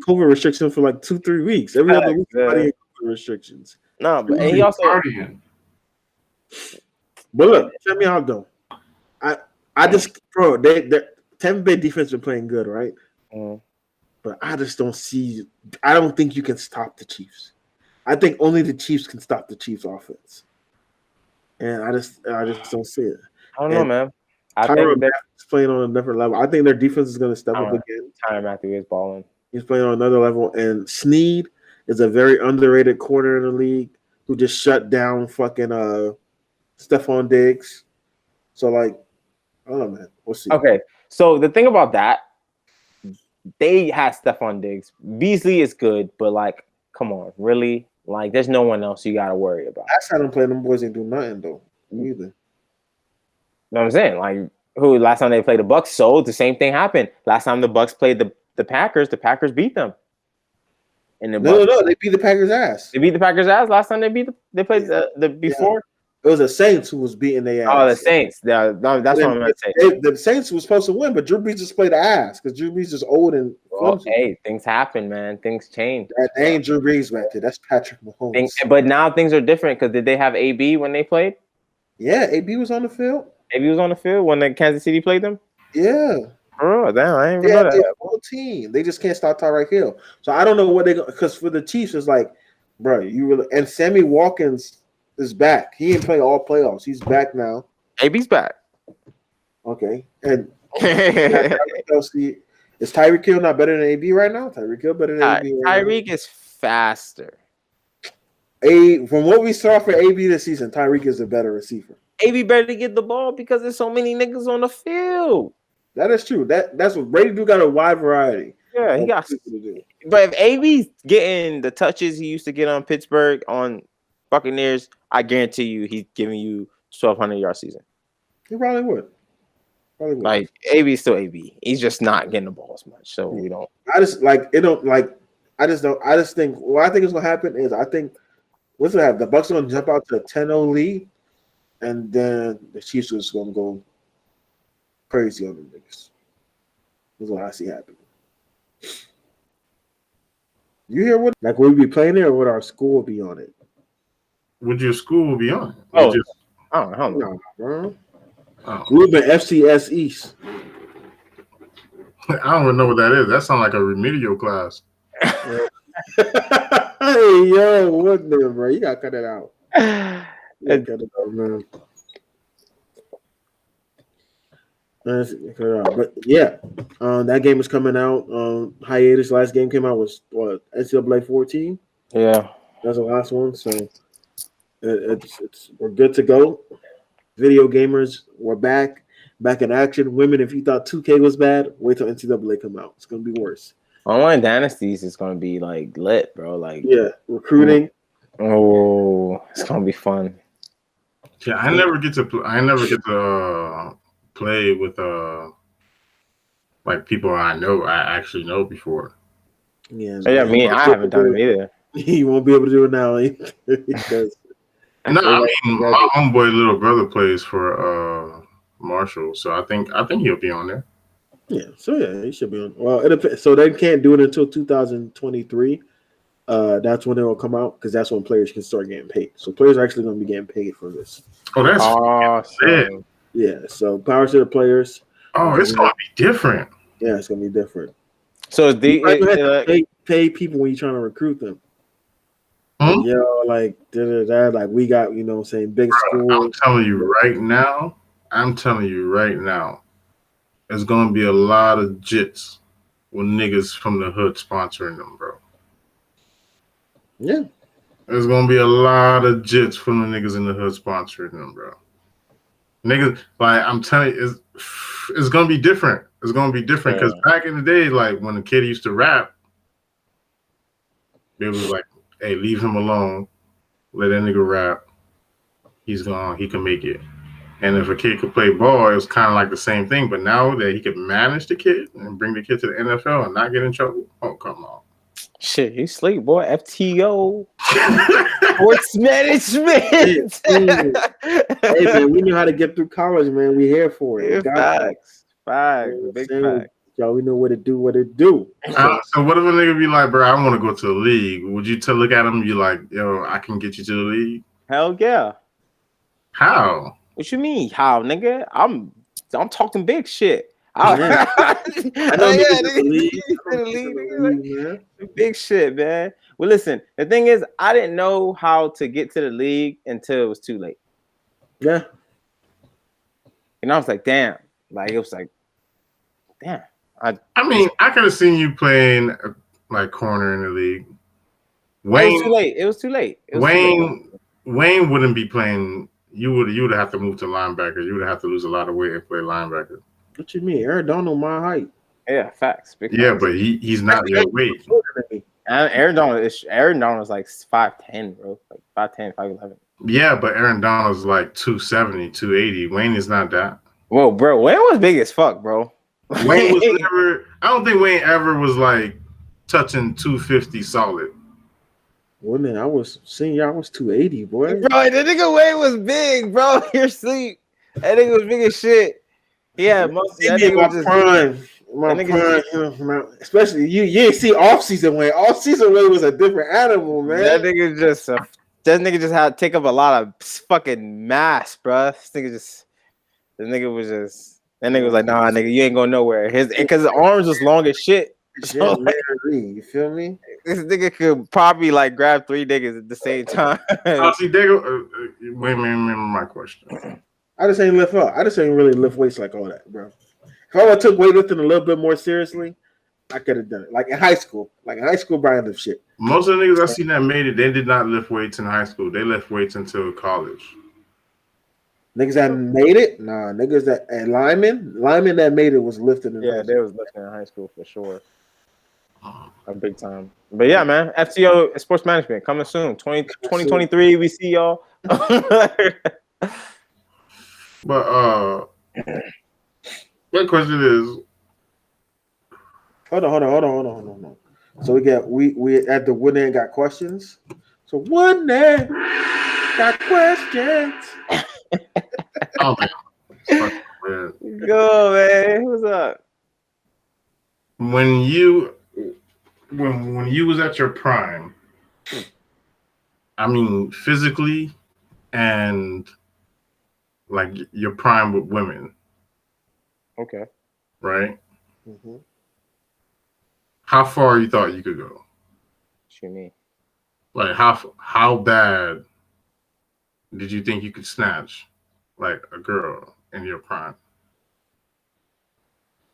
COVID restrictions for like 2-3 weeks. Every other week, COVID restrictions. No, but and he also. But look, tell me how though. I just bro, their Tampa Bay defense been playing good, right? But I just don't see. I don't think you can stop the Chiefs. I think only the Chiefs can stop the Chiefs' offense, and I just don't see it. I don't know, man. I think they're playing on a different level. I think their defense is going to step up again. Tyrann Mathieu is balling. He's playing on another level, and Snead is a very underrated corner in the league who just shut down fucking Stephon Diggs. So like, I don't know, man. We'll see. Okay, so the thing about that, they had Stephon Diggs. Beasley is good, but like, come on, really? Like, there's no one else you got to worry about. Last time I'm playing them boys ain't do nothing though. Either. what I'm saying? Like, who last time they played the Bucks? So the same thing happened. Last time the Bucks played the Packers beat them. And no, they beat the Packers' ass. They beat the Packers' ass last time they played the before. It was the Saints who was beating their ass. Oh, the Saints. Yeah, that's what I'm gonna say. The Saints was supposed to win, but Drew Brees just played the ass because Drew Brees is old and clumsy. Hey, things happen, man. Things change. That ain't Drew Brees back there. That's Patrick Mahomes. But now things are different because did they have AB when they played? Yeah, AB was on the field. AB was on the field when the Kansas City played them? Yeah. Oh, damn. I didn't even know that. Whole team. They just can't stop Tyreek Hill. So I don't know what because for the Chiefs, it's like, bro, you really and Sammy Watkins is back. He ain't playing all playoffs. He's back now. AB's back. Okay. And is Tyreek Hill not better than AB right now? Tyreek Hill better than AB right Tyreek is faster. From what we saw for AB this season, Tyreek is a better receiver. AB better to get the ball because there's so many niggas on the field. That is true. That's what Brady do. Got a wide variety. Yeah, he got. But if AB's getting the touches he used to get on Pittsburgh on Buccaneers, I guarantee you he's giving you 1,200 yard season. He probably would. Like AB is still AB. He's just not getting the ball as much. So we don't. I just think what I think is gonna happen is I think what's gonna happen? The Bucks are gonna jump out to a 10-0 lead, and then the Chiefs are just gonna go crazy on the niggas. That's what I see happening. You hear what? Like, would we be playing it or would our school be on it? Would your school be on it? Oh, I don't know. Bro. We've been FCS East. I don't even know what that is. That sounds like a remedial class. Hey, yo, what there, bro? You gotta cut it out. Cut it out, man. But yeah, that game is coming out. Hiatus. Last game came out was what, NCAA 14. Yeah, that's the last one. So it's we're good to go. Video gamers, we're back in action. Women, if you thought 2K was bad, wait till NCAA come out. It's gonna be worse. Online Dynasties is gonna be like lit, bro. Like recruiting. Oh, it's gonna be fun. Yeah, I never get to play with like people I actually know before. Yeah, I haven't done it either. You won't be able to do it now because. No, I mean my homeboy little brother plays for Marshall, so I think he'll be on there. Yeah, so he should be on. Well, so they can't do it until 2023. That's when it will come out because that's when players can start getting paid. So players are actually going to be getting paid for this. Oh, that's awesome. Yeah. So power to the players. Oh, it's going to be different. Yeah, it's going to be different. So pay people when you're trying to recruit them. Like we got, saying big school. I'm telling you right now, there's gonna be a lot of jits with niggas from the hood sponsoring them, bro. Yeah. There's gonna be a lot of jits from the niggas in the hood sponsoring them, bro. Niggas, like I'm telling you, it's gonna be different. It's gonna be different because back in the day, like when a kid used to rap, it was like, hey, leave him alone. Let that nigga rap. He's gone. He can make it. And if a kid could play ball, it was kind of like the same thing. But now that he could manage the kid and bring the kid to the NFL and not get in trouble, oh, come on. Shit, he sleep, boy. FTO. Sports management. Hey, man, we know how to get through college, man. We here for it. Facts. Big facts. Y'all, we know what it do. So what if a nigga be like, bro, I want to go to the league? Would you look at him and be like, yo, I can get you to the league? Hell yeah. How? What you mean, how, nigga? I'm talking big shit. I know big shit, man. Well, listen, the thing is, I didn't know how to get to the league until it was too late. Yeah. And I was like, damn. Like, it was like, damn. I mean, I could have seen you playing like corner in the league. It was too late. Wayne wouldn't be playing. You would have to move to linebacker. You would have to lose a lot of weight and play linebacker. What you mean? Aaron Donald my height. Yeah, facts. Yeah, but he's not your weight. Aaron Donald is like 5'10", bro. Like 5'10", 5'11". Yeah, but Aaron Donald's like 270, 280. Wayne is not that. Whoa, bro, Wayne was big as fuck, bro. Wayne was never. I don't think Wayne ever was like touching 250 solid. Well, man, I was senior. I was 280, boy. Bro, the nigga Wayne was big, bro. You're asleep. That nigga was big as shit. Yeah, most that nigga was just prime. My prime, you know, especially you ain't see off season Wayne. Off season Wayne was a different animal, man. That nigga just had to take up a lot of fucking mass, bro. That nigga was like, nah, nigga, you ain't going nowhere. Because his arms was long as shit. So, like, you feel me? This nigga could probably like grab 3 niggas at the same time. See, wait, remember my question. I just ain't lift up. I just ain't really lift weights like all that, bro. If I would took weightlifting a little bit more seriously, I could have done it. Like in high school. Brian lift shit. Most of the niggas I seen that made it, they did not lift weights in high school. They lift weights until college. Niggas that made it? Nah, niggas that and linemen that made it was lifting. Yeah, they was lifting in high school for sure. A big time. But yeah, man, FTO Sports Management coming soon. 2023, we see y'all. But my question is, hold on. So we at the Woodland got questions. So Woodland got questions. Oh man. Go, man. What's up? When you was at your prime, I mean physically and like your prime with women. Okay. Right? Mm-hmm. How far you thought you could go? What you mean? Like how bad did you think you could snatch like a girl in your prime?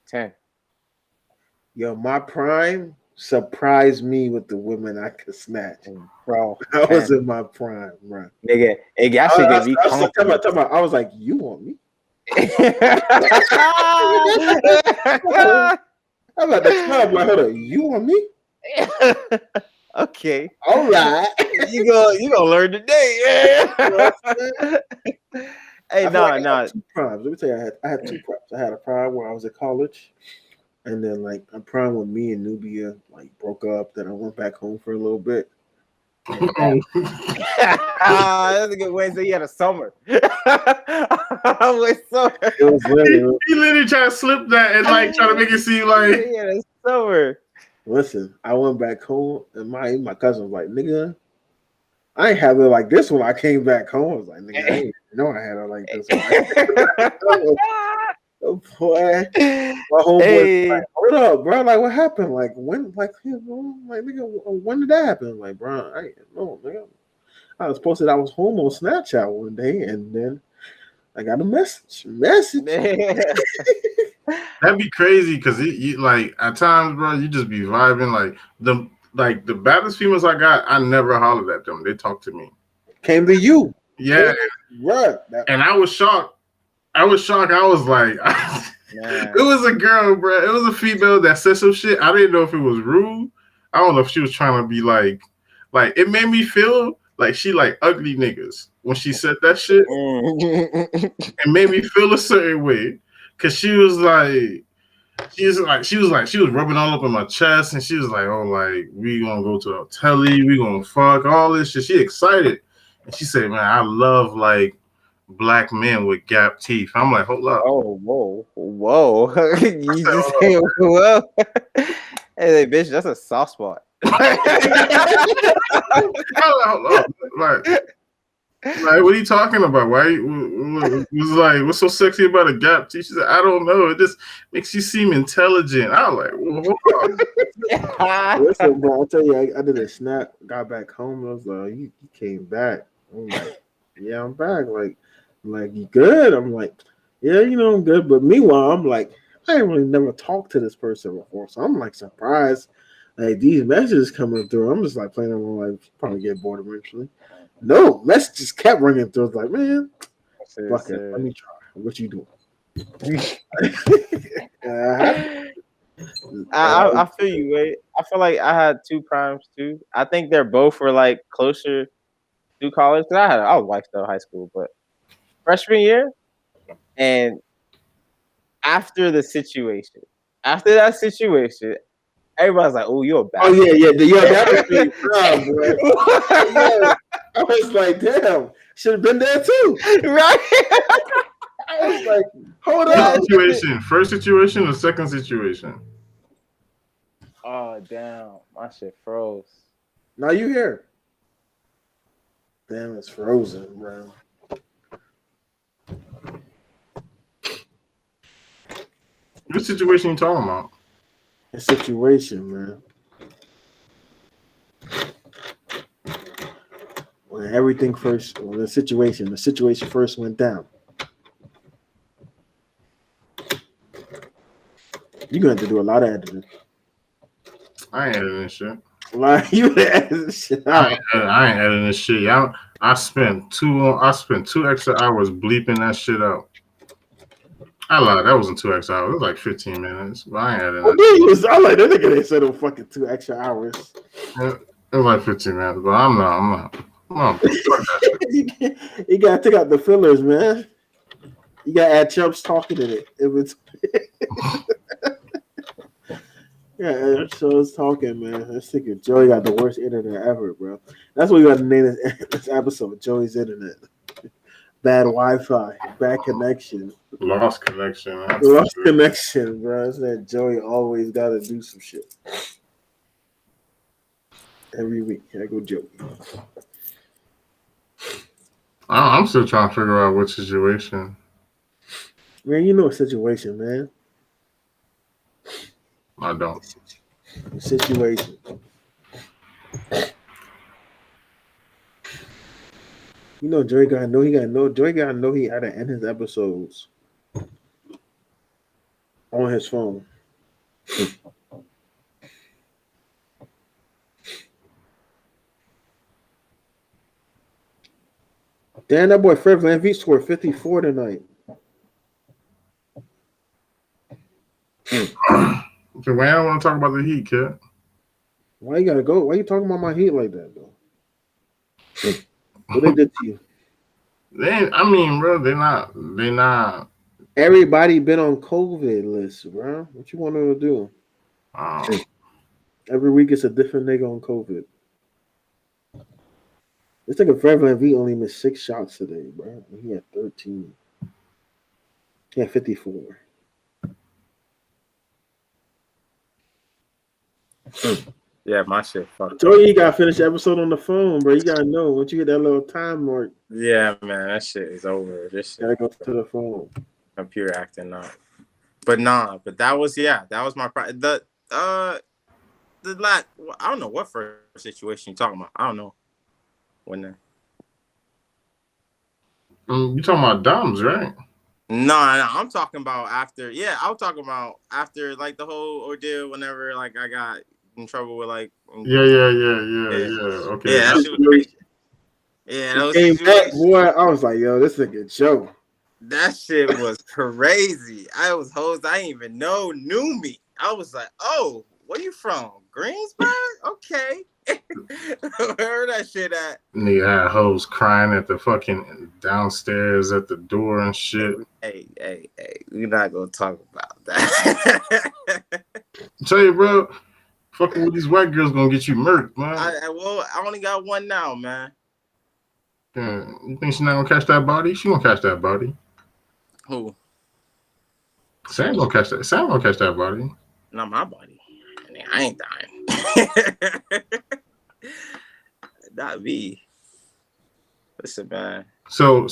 10. Yo, my prime surprised me with the women I could snatch. Bro, I was in my prime, bro. Nigga, it actually could be comfortable. I was like, you want me? I'm at the club, like, hold on, you want me? Okay. All right. You gonna learn today. Hey, no. Two primes. Let me tell you, I had 2 primes. I had a prime where I was at college, and then like a prime with me and Nubia like broke up. Then I went back home for a little bit. That's a good way. So you had a summer. It was literally, he literally tried to slip that and like try to make it seem like he had a summer. Listen, I went back home, and my cousin was like, "Nigga, I ain't have it like this when I came back home." I was like, "Nigga, I ain't know I had it like this." Oh boy, my homeboy like, hold up, bro. Like, what happened? Like, when? Like, nigga, when did that happen? Like, bro, I didn't know, nigga. I was posted I was home on Snapchat one day, and then I got a message. That'd be crazy because you like at times, bro, you just be vibing. Like the baddest females I got, I never hollered at them. They talked to me. Came to you. Yeah. Right. And I was shocked. I was like, it was a girl, bro. It was a female that said some shit. I didn't know if it was rude. I don't know if she was trying to be like it made me feel like she like ugly niggas when she said that shit. It made me feel a certain way. Cause she was rubbing all up in my chest, and she was like, "Oh, like we gonna go to a telly, we gonna fuck all this shit." She excited, and she said, "Man, I love like black men with gap teeth." I'm like, "Hold up!" Oh, whoa! You just say, "Whoa!" Hey, bitch, that's a soft spot. Hold up, like, what are you talking about? Why was like, what's so sexy about a gap teeth? She said, I don't know. It just makes you seem intelligent. I was like, well, listen, bro, I'll tell you, I did a snap, got back home. I was like, you came back. I'm like, yeah, I'm back. Like, you good? I'm like, yeah, I'm good. But meanwhile, I'm like, I ain't really never talked to this person before. So I'm like surprised. Like these messages coming through. I'm just like playing them on, like, probably get bored eventually. No, messages kept ringing through. It's like, man, fuck it. Let me try. What you doing? I feel you, Wade. I feel like I had 2 primes too. I think they're both were like closer to college. Cause I was wifed though high school, but freshman year, and after the situation, after that situation, everybody's like, "Oh, you're a bad." Oh yeah. That was pretty proud, bro. I was like, damn, should have been there too, right? I was like, hold on. First situation or second situation? Oh damn, my shit froze. Now you here? Damn, it's frozen, bro. What situation you talking about? The situation, man. When everything first, the situation first went down. You're going to have to do a lot of editing. I ain't editing this shit. Like you editing this shit out. I ain't editing this shit. I spent 2 extra hours bleeping that shit out. I lied. That wasn't 2 extra hours. It was like 15 minutes. But I ain't editing that. I like that nigga. They said it was fucking 2 extra hours. It was like 15 minutes, but I'm not. You gotta take out the fillers, man. You gotta add Chubbs talking in it. If it's yeah, Chubbs talking, man. This nigga Joey got the worst internet ever, bro. That's what we got to name this episode. Joey's internet. Bad Wi-Fi, bad connection, lost connection. Lost connection, bro. It's that Joey always got to do some shit every week. I go Joey. I'm still trying to figure out what situation. Man, you know a situation, man. I don't. Situation. You know, Joey gotta know he had to end his episodes on his phone. Damn, that boy Fred VanVleet scored 54 tonight. Okay, why I don't want to talk about the Heat, kid? Why you gotta go? Why you talking about my Heat like that, though? What they did to you? Bro, they're not. Everybody been on COVID list, bro. What you want to do? Every week it's a different nigga on COVID. This nigga Fred VanVleet only missed 6 shots today, bro. He had 13. He had 54. Yeah, my shit fucked. Joey, you gotta finish the episode on the phone, bro. You gotta know once you get that little time mark. Yeah, man, that shit is over. This shit gotta go to the phone. Computer acting up. But that was my I don't know what first situation you're talking about. I don't know when there. You talking about Doms, right? No, I'm talking about after. Yeah, I'm talking about after like the whole ordeal. Whenever like I got in trouble with like. Yeah. Okay. Yeah, that shit was crazy. Yeah, that was came back, boy. I was like, yo, this nigga Joe. That shit was crazy. I didn't even knew me. I was like, oh, where you from? Greensburg? Okay. Where that shit at? Nigga had hoes crying at the fucking downstairs at the door and shit. Hey, we're not gonna talk about that. Tell you, bro, fucking with these white girls gonna get you murked, man. I only got one now, man. Yeah, you think she's not gonna catch that body? She gonna catch that body. Who? Sam gonna catch that body. Not my body. I ain't dying. Not me. Listen, man. So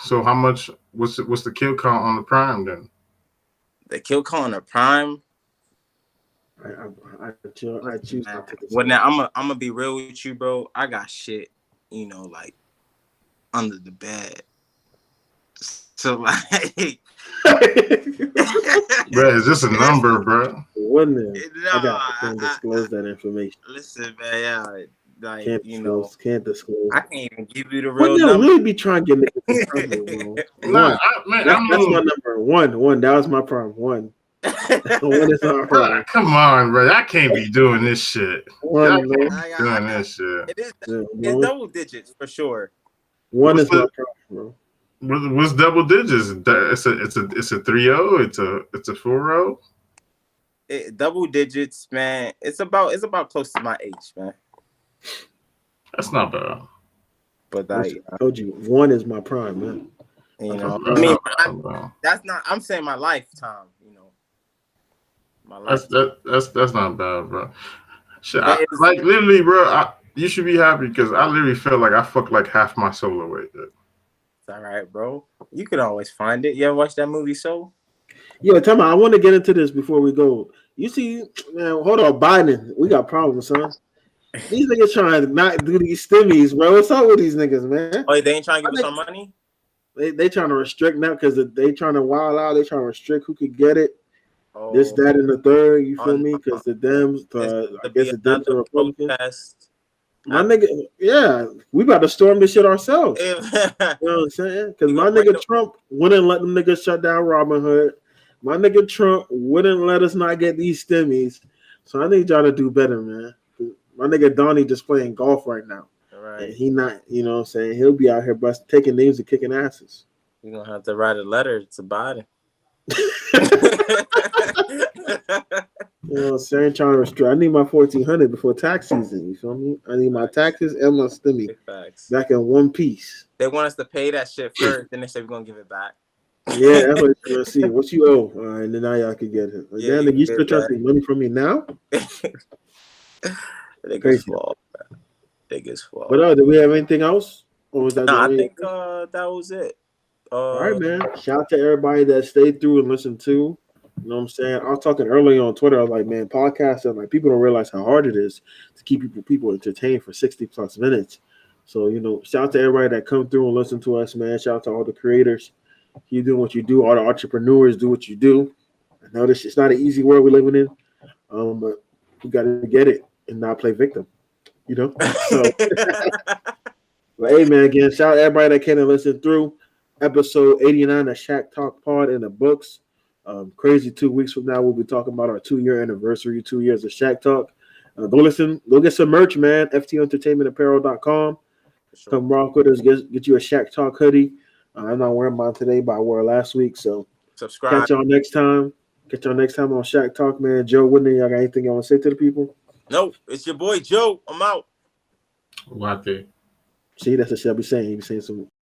how much? What's the kill count on the Prime then? The kill count on the Prime. I choose not to. Well, now I'm gonna be real with you, bro. I got shit, like under the bed. So like, bro, is this a number, bro? Wouldn't it? No, I can't disclose that information. Listen, man, yeah, like can't disclose. I can't even give you the real number. Really be trying to get niggas bro. That's my number one. That was my problem. One. One is our problem. Come on, bro. I can't be doing this shit. This shit. It's double digits for sure. One is my problem, bro. What's double digits? It's a 3-0. It's a 4-0. Double digits, man. It's about close to my age, man. That's not bad. But I told you, 1 is my prime, man. You know, I mean, that's not. I'm saying my lifetime. You know, my life. That's not bad, bro. Shit, like literally, bro. You should be happy because I literally felt like I fucked like half my solo weight. It's all right, bro. You can always find it. You ever watch that movie Soul? Yeah, tell me. I want to get into this before we go. You see, man. Hold on, Biden. We got problems, son. These niggas trying to not do these stimmies, bro. What's up with these niggas, man? Oh, they ain't trying to give us some money? They trying to restrict now because they trying to wild out. They trying to restrict who could get it. Oh, this, that, and the third. You feel me? Because the Dems, I guess the Dems are Republicans. My nigga, yeah, we about to storm this shit ourselves. You know what I'm saying? Because my nigga Trump wouldn't let them niggas shut down Robinhood. My nigga Trump wouldn't let us not get these stimmies. So I need y'all to do better, man. My nigga Donnie just playing golf right now. Right. And he not, you know what I'm saying? He'll be out here taking names and kicking asses. You're going to have to write a letter to Biden. You know what I'm saying? Trying to restrict. I need my 1400 before tax season. You feel me? I need my taxes and my stimmy back in one piece. They want us to pay that shit first, then they say we're going to give it back. Yeah, that's what you're going to see. What you owe? All right, and then now y'all can get it. Like, yeah, you still trying to take money from me now? Crazy. Biggest flaw. But do we have anything else? Or was that I think that was it. All right, man. Shout out to everybody that stayed through and listened to. You know what I'm saying? I was talking earlier on Twitter. I was like, man, podcasting, like people don't realize how hard it is to keep people entertained for 60 plus minutes. So, you know, shout out to everybody that come through and listen to us, man. Shout out to all the creators. You do what you do. All the entrepreneurs do what you do. I know it's not an easy world we're living in, but we got to get it and not play victim. You know? So, but hey, man, again, shout out to everybody that came and listened through episode 89 of Shack Talk Pod in the books. Crazy 2 weeks from now, we'll be talking about our 2-year anniversary, 2 years of Shack Talk. Go get some merch, man. FTEntertainmentapparel.com. Sure. Come rock with us. Get you a Shack Talk hoodie. I'm not wearing mine today, but I wore it last week. So subscribe. Catch y'all next time on Shack Talk, man. Joe, Whitney, y'all got anything y'all want to say to the people? Nope. It's your boy Joe. I'm out. What? See, that's what I'll be saying. He be saying some